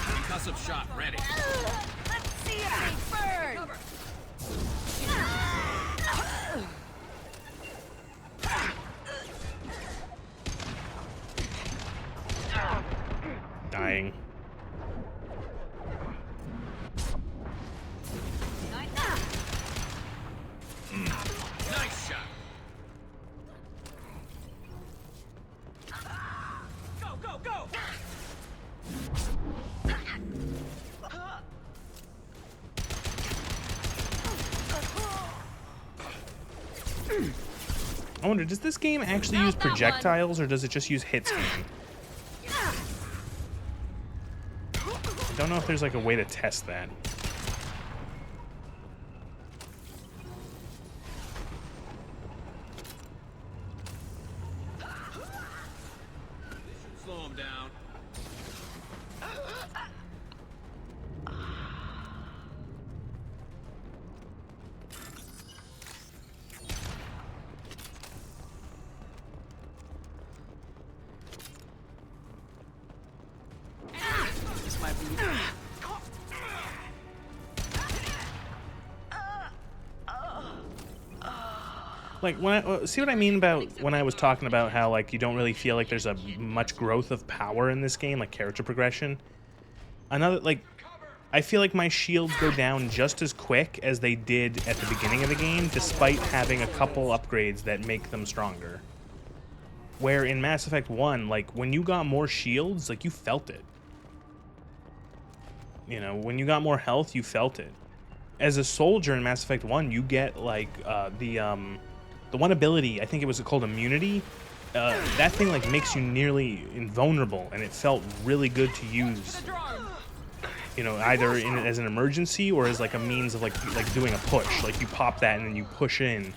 Concussive shot ready. Let's see it burn! Dying. Nice shot. Go, go, go! I wonder, does this game actually use projectiles, or does it just use hit scan? I don't know if there's like a way to test that. Slow him down. This might be. Like, when I see what I mean about when I was talking about how like you don't really feel like there's a much growth of power in this game, like character progression. Another, like, I feel like my shields go down just as quick as they did at the beginning of the game, despite having a couple upgrades that make them stronger. Where in Mass Effect 1, like, when you got more shields, like, you felt it. You know, when you got more health, you felt it. As a soldier in Mass Effect 1, you get, like, the one ability, I think it was called immunity. That thing, like, makes you nearly invulnerable, and it felt really good to use. You know, either as an emergency or as, like, a means of, like doing a push. Like, you pop that and then you push in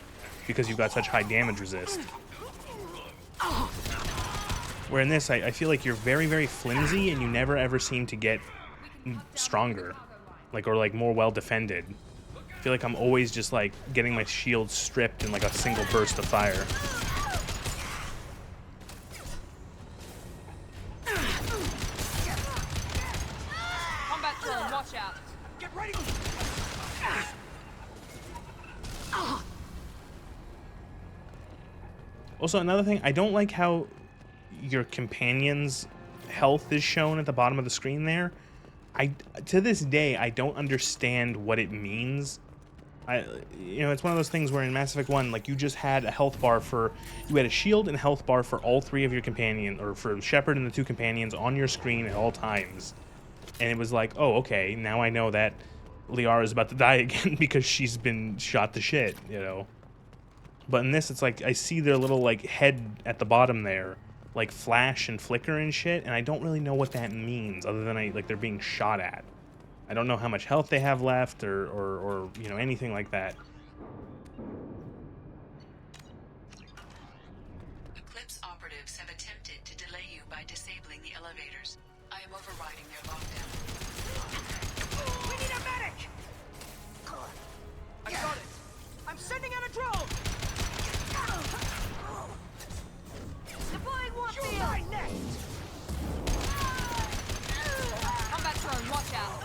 because you've got such high damage resist. Where in this, I feel like you're very, very flimsy, and you never ever seem to get stronger, like, or like more well defended. I feel like I'm always just like getting my shield stripped in like a single burst of fire. Combat drone, watch out. Get ready! Also, another thing, I don't like how your companion's health is shown at the bottom of the screen there. To this day, I don't understand what it means. You know, it's one of those things where in Mass Effect 1, like, you just had a health bar for... You had a shield and health bar for all three of your companions, or for Shepard and the two companions on your screen at all times. And it was like, oh, okay, now I know that Liara is about to die again because she's been shot to shit, you know? But in this, it's like, I see their little, like, head at the bottom there, like, flash and flicker and shit, and I don't really know what that means, other than, like, they're being shot at. I don't know how much health they have left, or you know, anything like that. Eclipse operatives have attempted to delay you by disabling the elevators. I am overriding their lockdown. We need a medic! I got it! I'm sending out a drone! Deploying warp You're field! my next! Combat drone, watch out.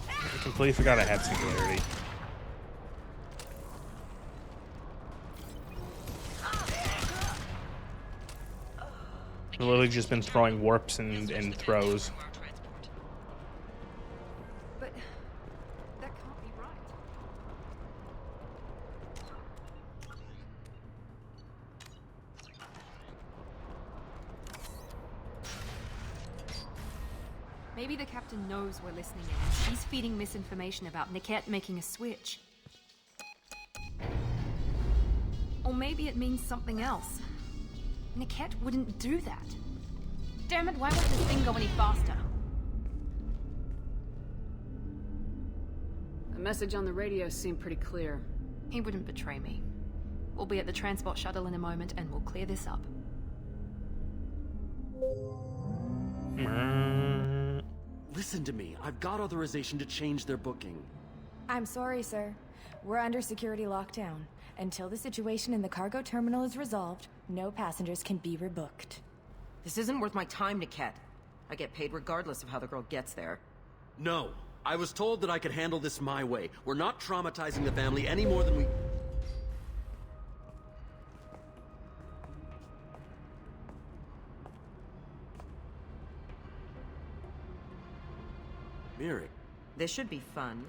I completely forgot I had singularity. I've literally just been throwing warps and throws. But that can't be right. Maybe the captain knows we're listening in, and she's feeding misinformation about Niket making a switch. Or maybe it means something else. Niket wouldn't do that. Damn it, why won't this thing go any faster? The message on the radio seemed pretty clear. He wouldn't betray me. We'll be at the transport shuttle in a moment and we'll clear this up. Listen to me. I've got authorization to change their booking. I'm sorry, sir. We're under security lockdown. Until the situation in the cargo terminal is resolved, no passengers can be rebooked. This isn't worth my time, Niket. I get paid regardless of how the girl gets there. No. I was told that I could handle this my way. We're not traumatizing the family any more than we... Miri. This should be fun.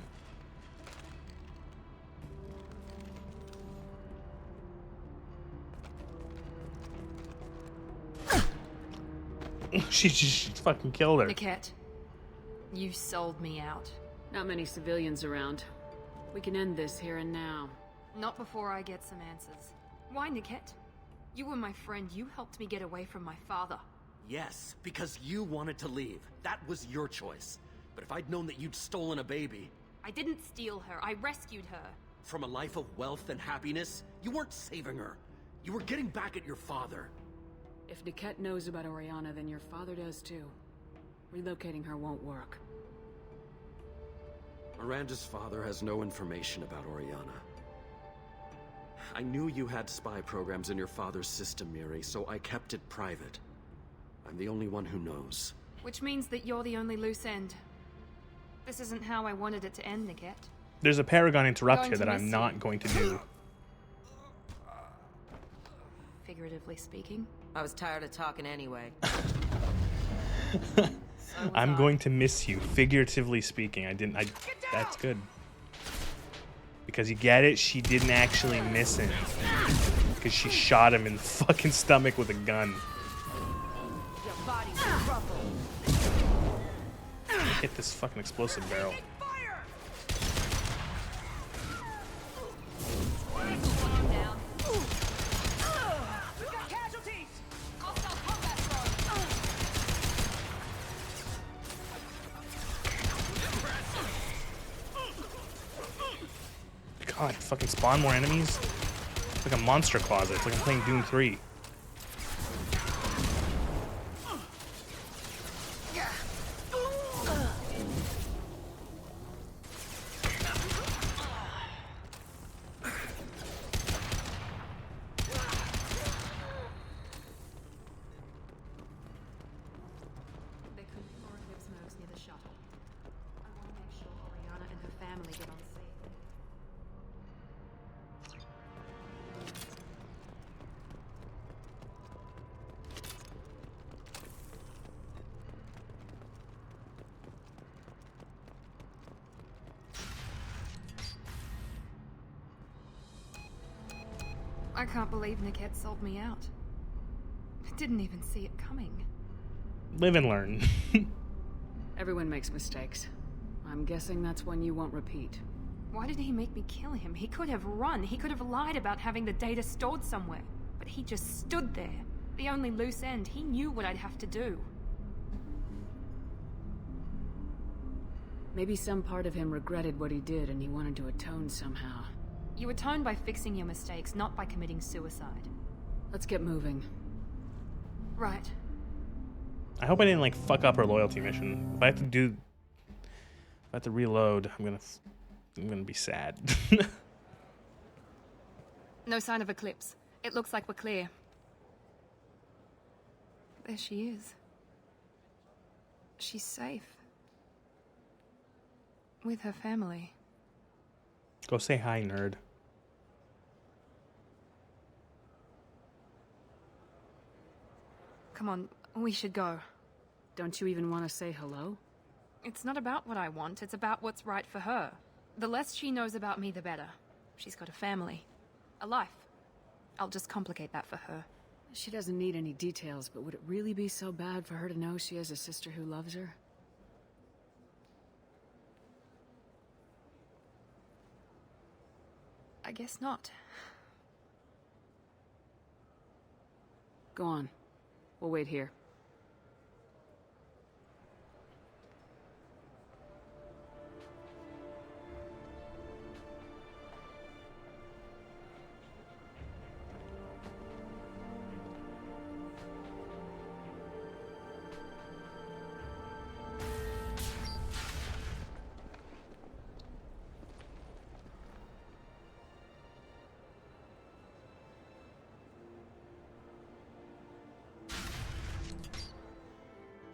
she fucking killed her. Niket, you sold me out. Not many civilians around. We can end this here and now. Not before I get some answers. Why, Niket? You were my friend. You helped me get away from my father. Yes, because you wanted to leave. That was your choice. But if I'd known that you'd stolen a baby... I didn't steal her. I rescued her. From a life of wealth and happiness, you weren't saving her. You were getting back at your father. If Niket knows about Oriana, then your father does too. Relocating her won't work. Miranda's father has no information about Oriana. I knew you had spy programs in your father's system, Miri, so I kept it private. I'm the only one who knows. Which means that you're the only loose end. This isn't how I wanted it to end, Niket. There's a Paragon interrupt here that I'm not going to do. Figuratively speaking. I was tired of talking anyway. I'm going to miss you, figuratively speaking. That's good. Because you get it, she didn't actually miss him. Because she shot him in the fucking stomach with a gun. Your body's trouble. Hit this fucking explosive barrel. God, fucking spawn more enemies? It's like a monster closet. It's like I'm playing Doom 3. I can't believe Niket sold me out. I didn't even see it coming. Live and learn. Everyone makes mistakes. I'm guessing that's one you won't repeat. Why did he make me kill him? He could have run. He could have lied about having the data stored somewhere. But he just stood there. The only loose end. He knew what I'd have to do. Maybe some part of him regretted what he did and he wanted to atone somehow. You atone by fixing your mistakes, not by committing suicide. Let's get moving. Right. I hope I didn't like fuck up her loyalty mission. If I have to reload, I'm gonna be sad. No sign of Eclipse. It looks like we're clear. There she is. She's safe. With her family. Go say hi, nerd. Come on, We should go. Don't you even want to say hello? It's not about what I want, it's about what's right for her. The less she knows about me, the better. She's got a family. A life. I'll just complicate that for her. She doesn't need any details, but would it really be so bad for her to know she has a sister who loves her? I guess not. Go on. We'll wait here.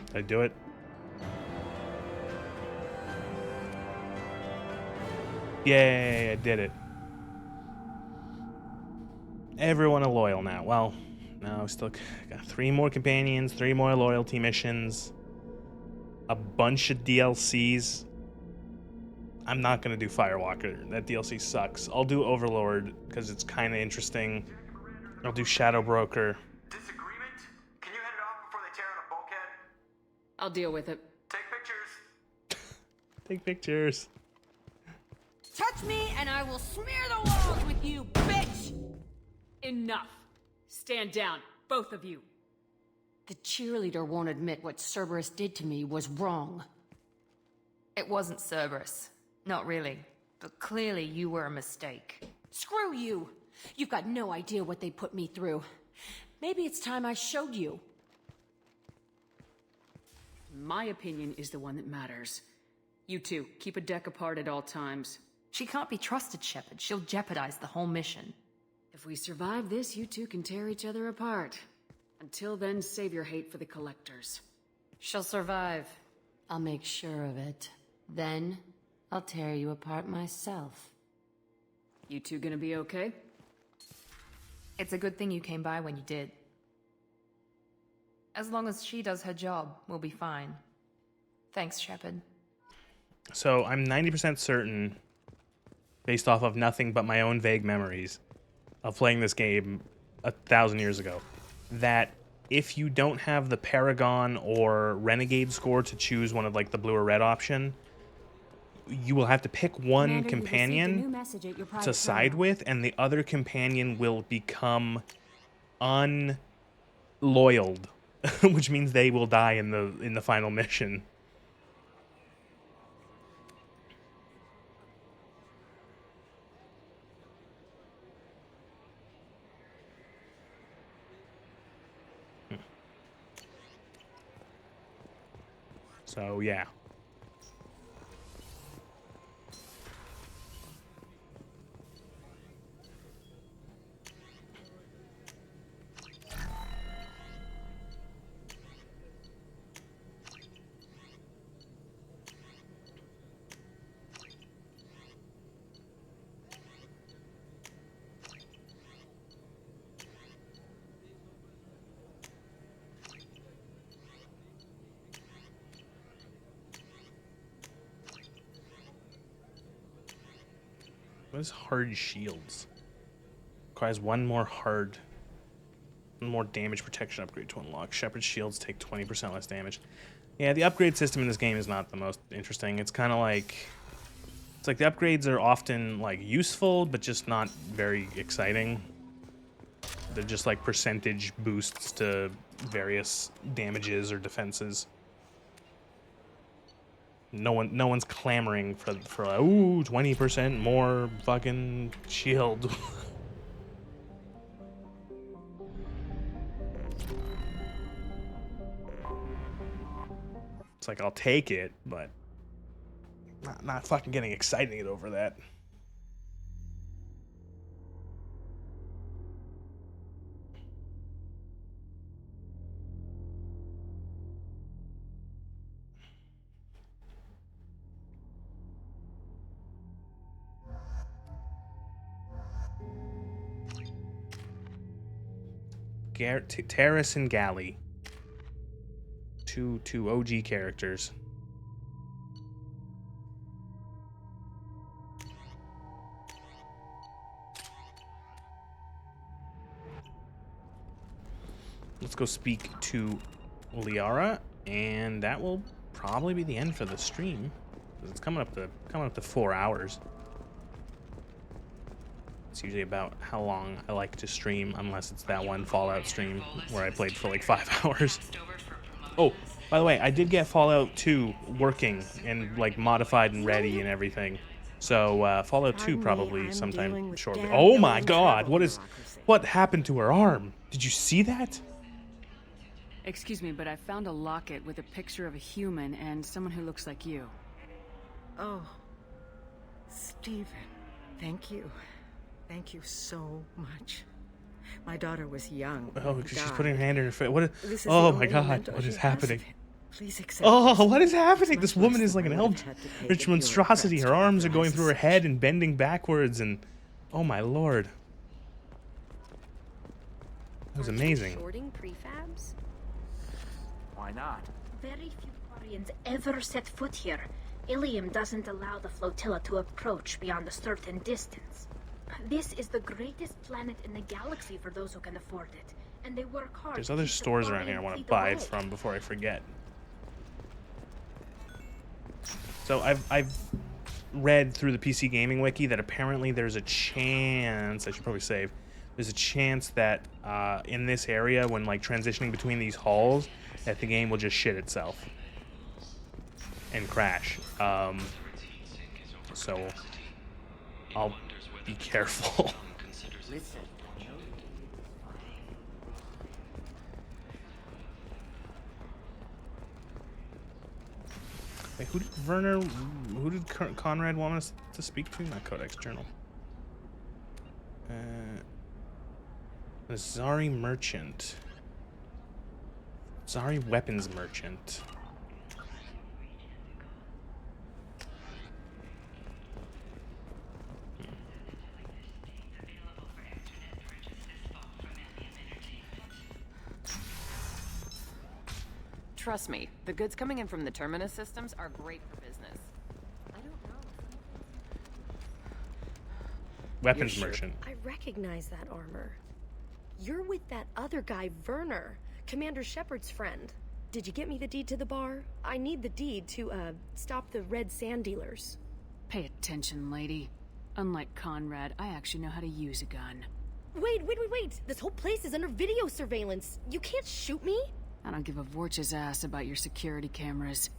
Did I do it? Yay, I did it. Everyone are loyal now. Well, no, still got 3 more companions, 3 more loyalty missions, a bunch of DLCs. I'm not going to do Firewalker. That DLC sucks. I'll do Overlord because it's kind of interesting. I'll do Shadow Broker. I'll deal with it. Take pictures. Touch me and I will smear the walls with you, bitch! Enough. Stand down, both of you. The cheerleader won't admit what Cerberus did to me was wrong. It wasn't Cerberus. Not really. But clearly you were a mistake. Screw you! You've got no idea what they put me through. Maybe it's time I showed you. My opinion is the one that matters. You two, keep a deck apart at all times. She can't be trusted, Shepard. She'll jeopardize the whole mission. If we survive this, you two can tear each other apart. Until then, save your hate for the Collectors. She'll survive. I'll make sure of it. Then, I'll tear you apart myself. You two gonna be okay? It's a good thing you came by when you did. As long as she does her job, we'll be fine. Thanks, Shepard. So I'm 90% certain, based off of nothing but my own vague memories of playing this game 1,000 years ago, that if you don't have the Paragon or Renegade score to choose one of like the blue or red option, you will have to pick one companion to side with, and the other companion will become unloyaled, which means they will die in the final mission. So yeah. What is hard shields? Requires one more damage protection upgrade to unlock. Shepherd shields take 20% less damage. Yeah, the upgrade system in this game is not the most interesting. It's kind of like, it's like the upgrades are often like useful, but just not very exciting. They're just like percentage boosts to various damages or defenses. No one's clamoring for ooh, 20% more fucking shield. It's like I'll take it, but not fucking getting excited over that. Terrace and Galley. Two OG characters. Let's go speak to Liara, and that will probably be the end for the stream. It's coming up to 4 hours. It's usually about how long I like to stream, unless it's that one Fallout stream where I played for like 5 hours. Oh, by the way, I did get Fallout 2 working and like modified and ready and everything. So Fallout 2 probably sometime shortly. Oh my God, what happened to her arm? Did you see that? Excuse me, but I found a locket with a picture of a human and someone who looks like you. Oh, Stephen, thank you. Thank you so much. My daughter was young. Oh, she's putting her hand in her face. What? This is Oh the my only God, memento what she is has happening? of him. Please accept Oh, this. what is happening? It's This much woman less is like than an I would eldritch have had to pay if you monstrosity. were Her arms are pressed going to through her head and bending backwards, and oh my Lord, that was amazing. Shorting prefabs? Why not? Very few Quarians ever set foot here. Ilium doesn't allow the flotilla to approach beyond a certain distance. This is the greatest planet in the galaxy for those who can afford it, and they work hard. There's to other keep the stores around Quarian here I want to fleet buy away. from before I forget. So I've read through the PC Gaming Wiki that apparently there's a chance, I should probably save, there's a chance that in this area, when like transitioning between these halls, that the game will just shit itself and crash. So I'll be careful. Listen. Wait, who did Conrad want us to speak to? Not Codex Journal. The Zari Merchant. Zari Weapons Merchant. Trust me, the goods coming in from the Terminus systems are great for business. I don't know. Weapons Merchant. I recognize that armor. You're with that other guy, Werner, Commander Shepard's friend. Did you get me the deed to the bar? I need the deed to, stop the red sand dealers. Pay attention, lady. Unlike Conrad, I actually know how to use a gun. Wait! This whole place is under video surveillance. You can't shoot me? I don't give a Vorch's ass about your security cameras.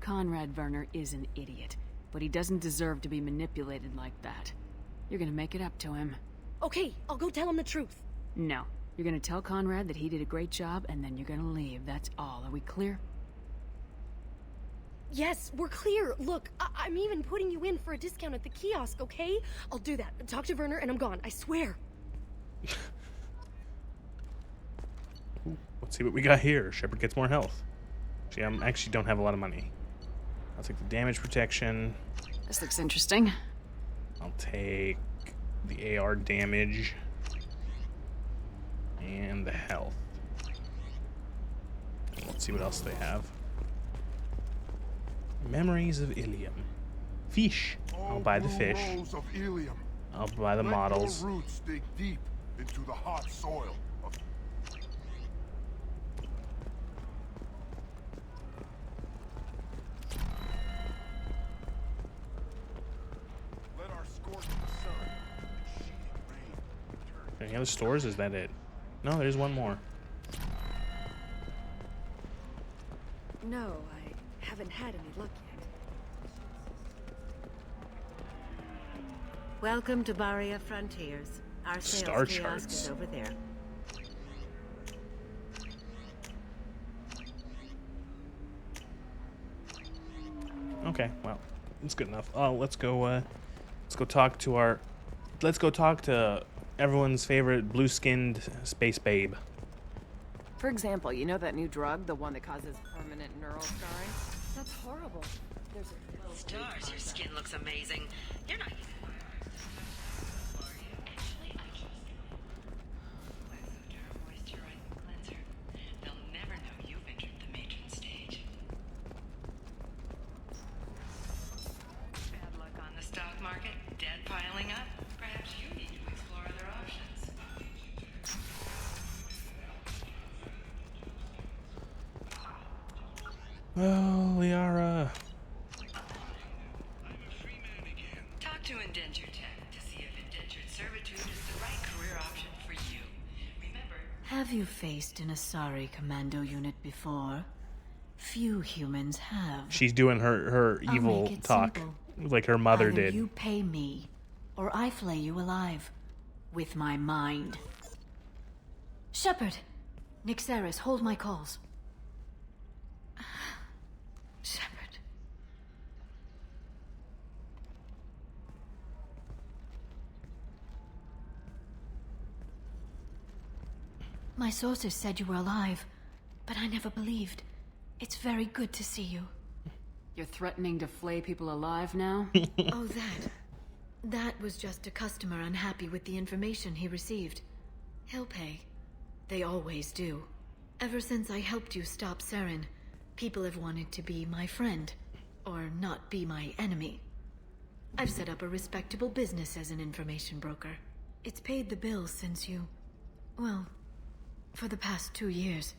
Conrad Werner is an idiot, but he doesn't deserve to be manipulated like that. You're gonna make it up to him. Okay, I'll go tell him the truth. No. You're gonna tell Conrad that he did a great job, and then you're gonna leave. That's all. Are we clear? Yes, we're clear. Look, I'm even putting you in for a discount at the kiosk, okay? I'll do that. Talk to Werner and I'm gone, I swear. Let's see what we got here. Shepard gets more health. See, I actually don't have a lot of money. I'll take the damage protection. This looks interesting. I'll take the AR damage. And the health. And let's see what else they have. Memories of Ilium. Fish. I'll buy the fish. Of Ilium. I'll buy the models. Let your roots dig deep into the hot soil of... Let our scorching sun and sheeting rain turn. Any other stores? Is that it? No, there's one more. No, I haven't had any luck yet. Welcome to Baria Frontiers. Our Star sales kiosk charts. is over there. Okay, well, that's good enough. Oh, let's go talk to everyone's favorite blue-skinned space babe. For example, you know that new drug, the one that causes permanent neural scarring? That's horrible. There's a Stars, your skin looks amazing. You're not... They'll never know you've entered the matron stage. Oh, Liara. Talk to Indentured Tech to see if indentured servitude is the right career option for you. Remember, Have you faced an Asari commando unit before? Few humans have. She's doing her I'll evil make it talk, simple. like her mother Either did. you pay me, or I flay you alive. With my mind. Shepard! Nixeris, hold my calls. Shepard. My sources said you were alive, but I never believed. It's very good to see you. You're threatening to flay people alive now? Oh, that. That was just a customer unhappy with the information he received. He'll pay. They always do. Ever since I helped you stop Saren, people have wanted to be my friend, or not be my enemy. I've set up a respectable business as an information broker. It's paid the bills since you... well, for the past 2 years.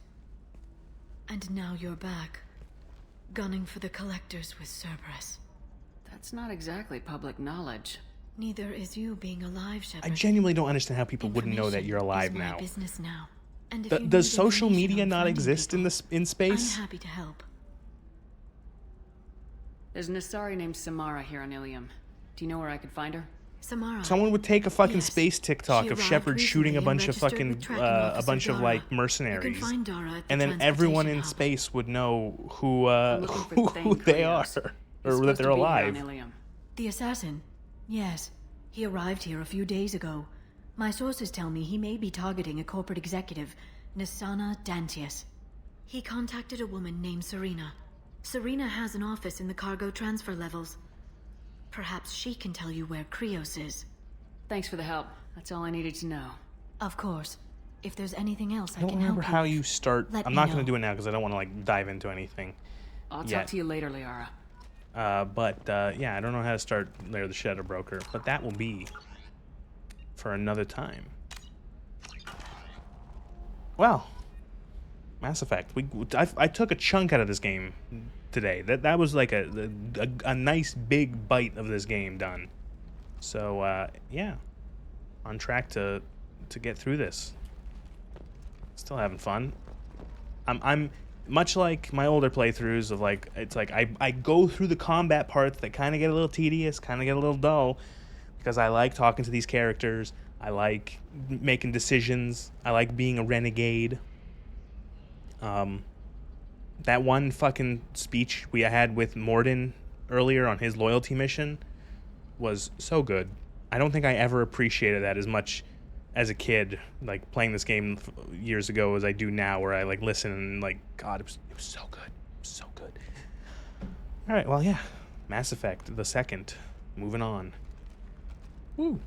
And now you're back, gunning for the Collectors with Cerberus. That's not exactly public knowledge. Neither is you being alive, Shepard. I genuinely don't understand how people wouldn't know that you're alive It's my now. business now. And if you Does need social information media on not finding exist in people, space? I'm happy to help. There's an Asari named Samara here on Ilium. Do you know where I could find her? Samara. Someone would take a fucking space TikTok She of arrived Shepard shooting a recently bunch and of registered fucking with tracking a officer bunch of Dara. like You can mercenaries, find Dara at the and then everyone in transportation hub. space would know who looking for who Thane they are, Krios. or He's that supposed they're to be here on alive. Ilium. The assassin? Yes. He arrived here a few days ago. My sources tell me he may be targeting a corporate executive, Nisana Dantius. He contacted a woman named Serena. Serena has an office in the cargo transfer levels. Perhaps she can tell you where Krios is. Thanks for the help. That's all I needed to know. Of course. If there's anything else I don't can remember help how you. you start. Let I'm me not know. going to do it now because I don't want to like dive into anything. I'll yet. talk to you later, Liara. Yeah, I don't know how to start Lair of the Shadow Broker, but that will be for another time. Well, Mass Effect. I took a chunk out of this game today. That was like a nice big bite of this game done. So yeah, on track to get through this. Still having fun. I'm much like my older playthroughs of like, it's like I go through the combat parts that kind of get a little tedious, kind of get a little dull, because I like talking to these characters. I like making decisions. I like being a renegade. That one fucking speech we had with Mordin earlier on his loyalty mission was so good. I don't think I ever appreciated that as much as a kid, like playing this game years ago, as I do now, where I like listen and like, God, it was so good. It was so good. All right, well, yeah. Mass Effect, the second. Moving on. Woo.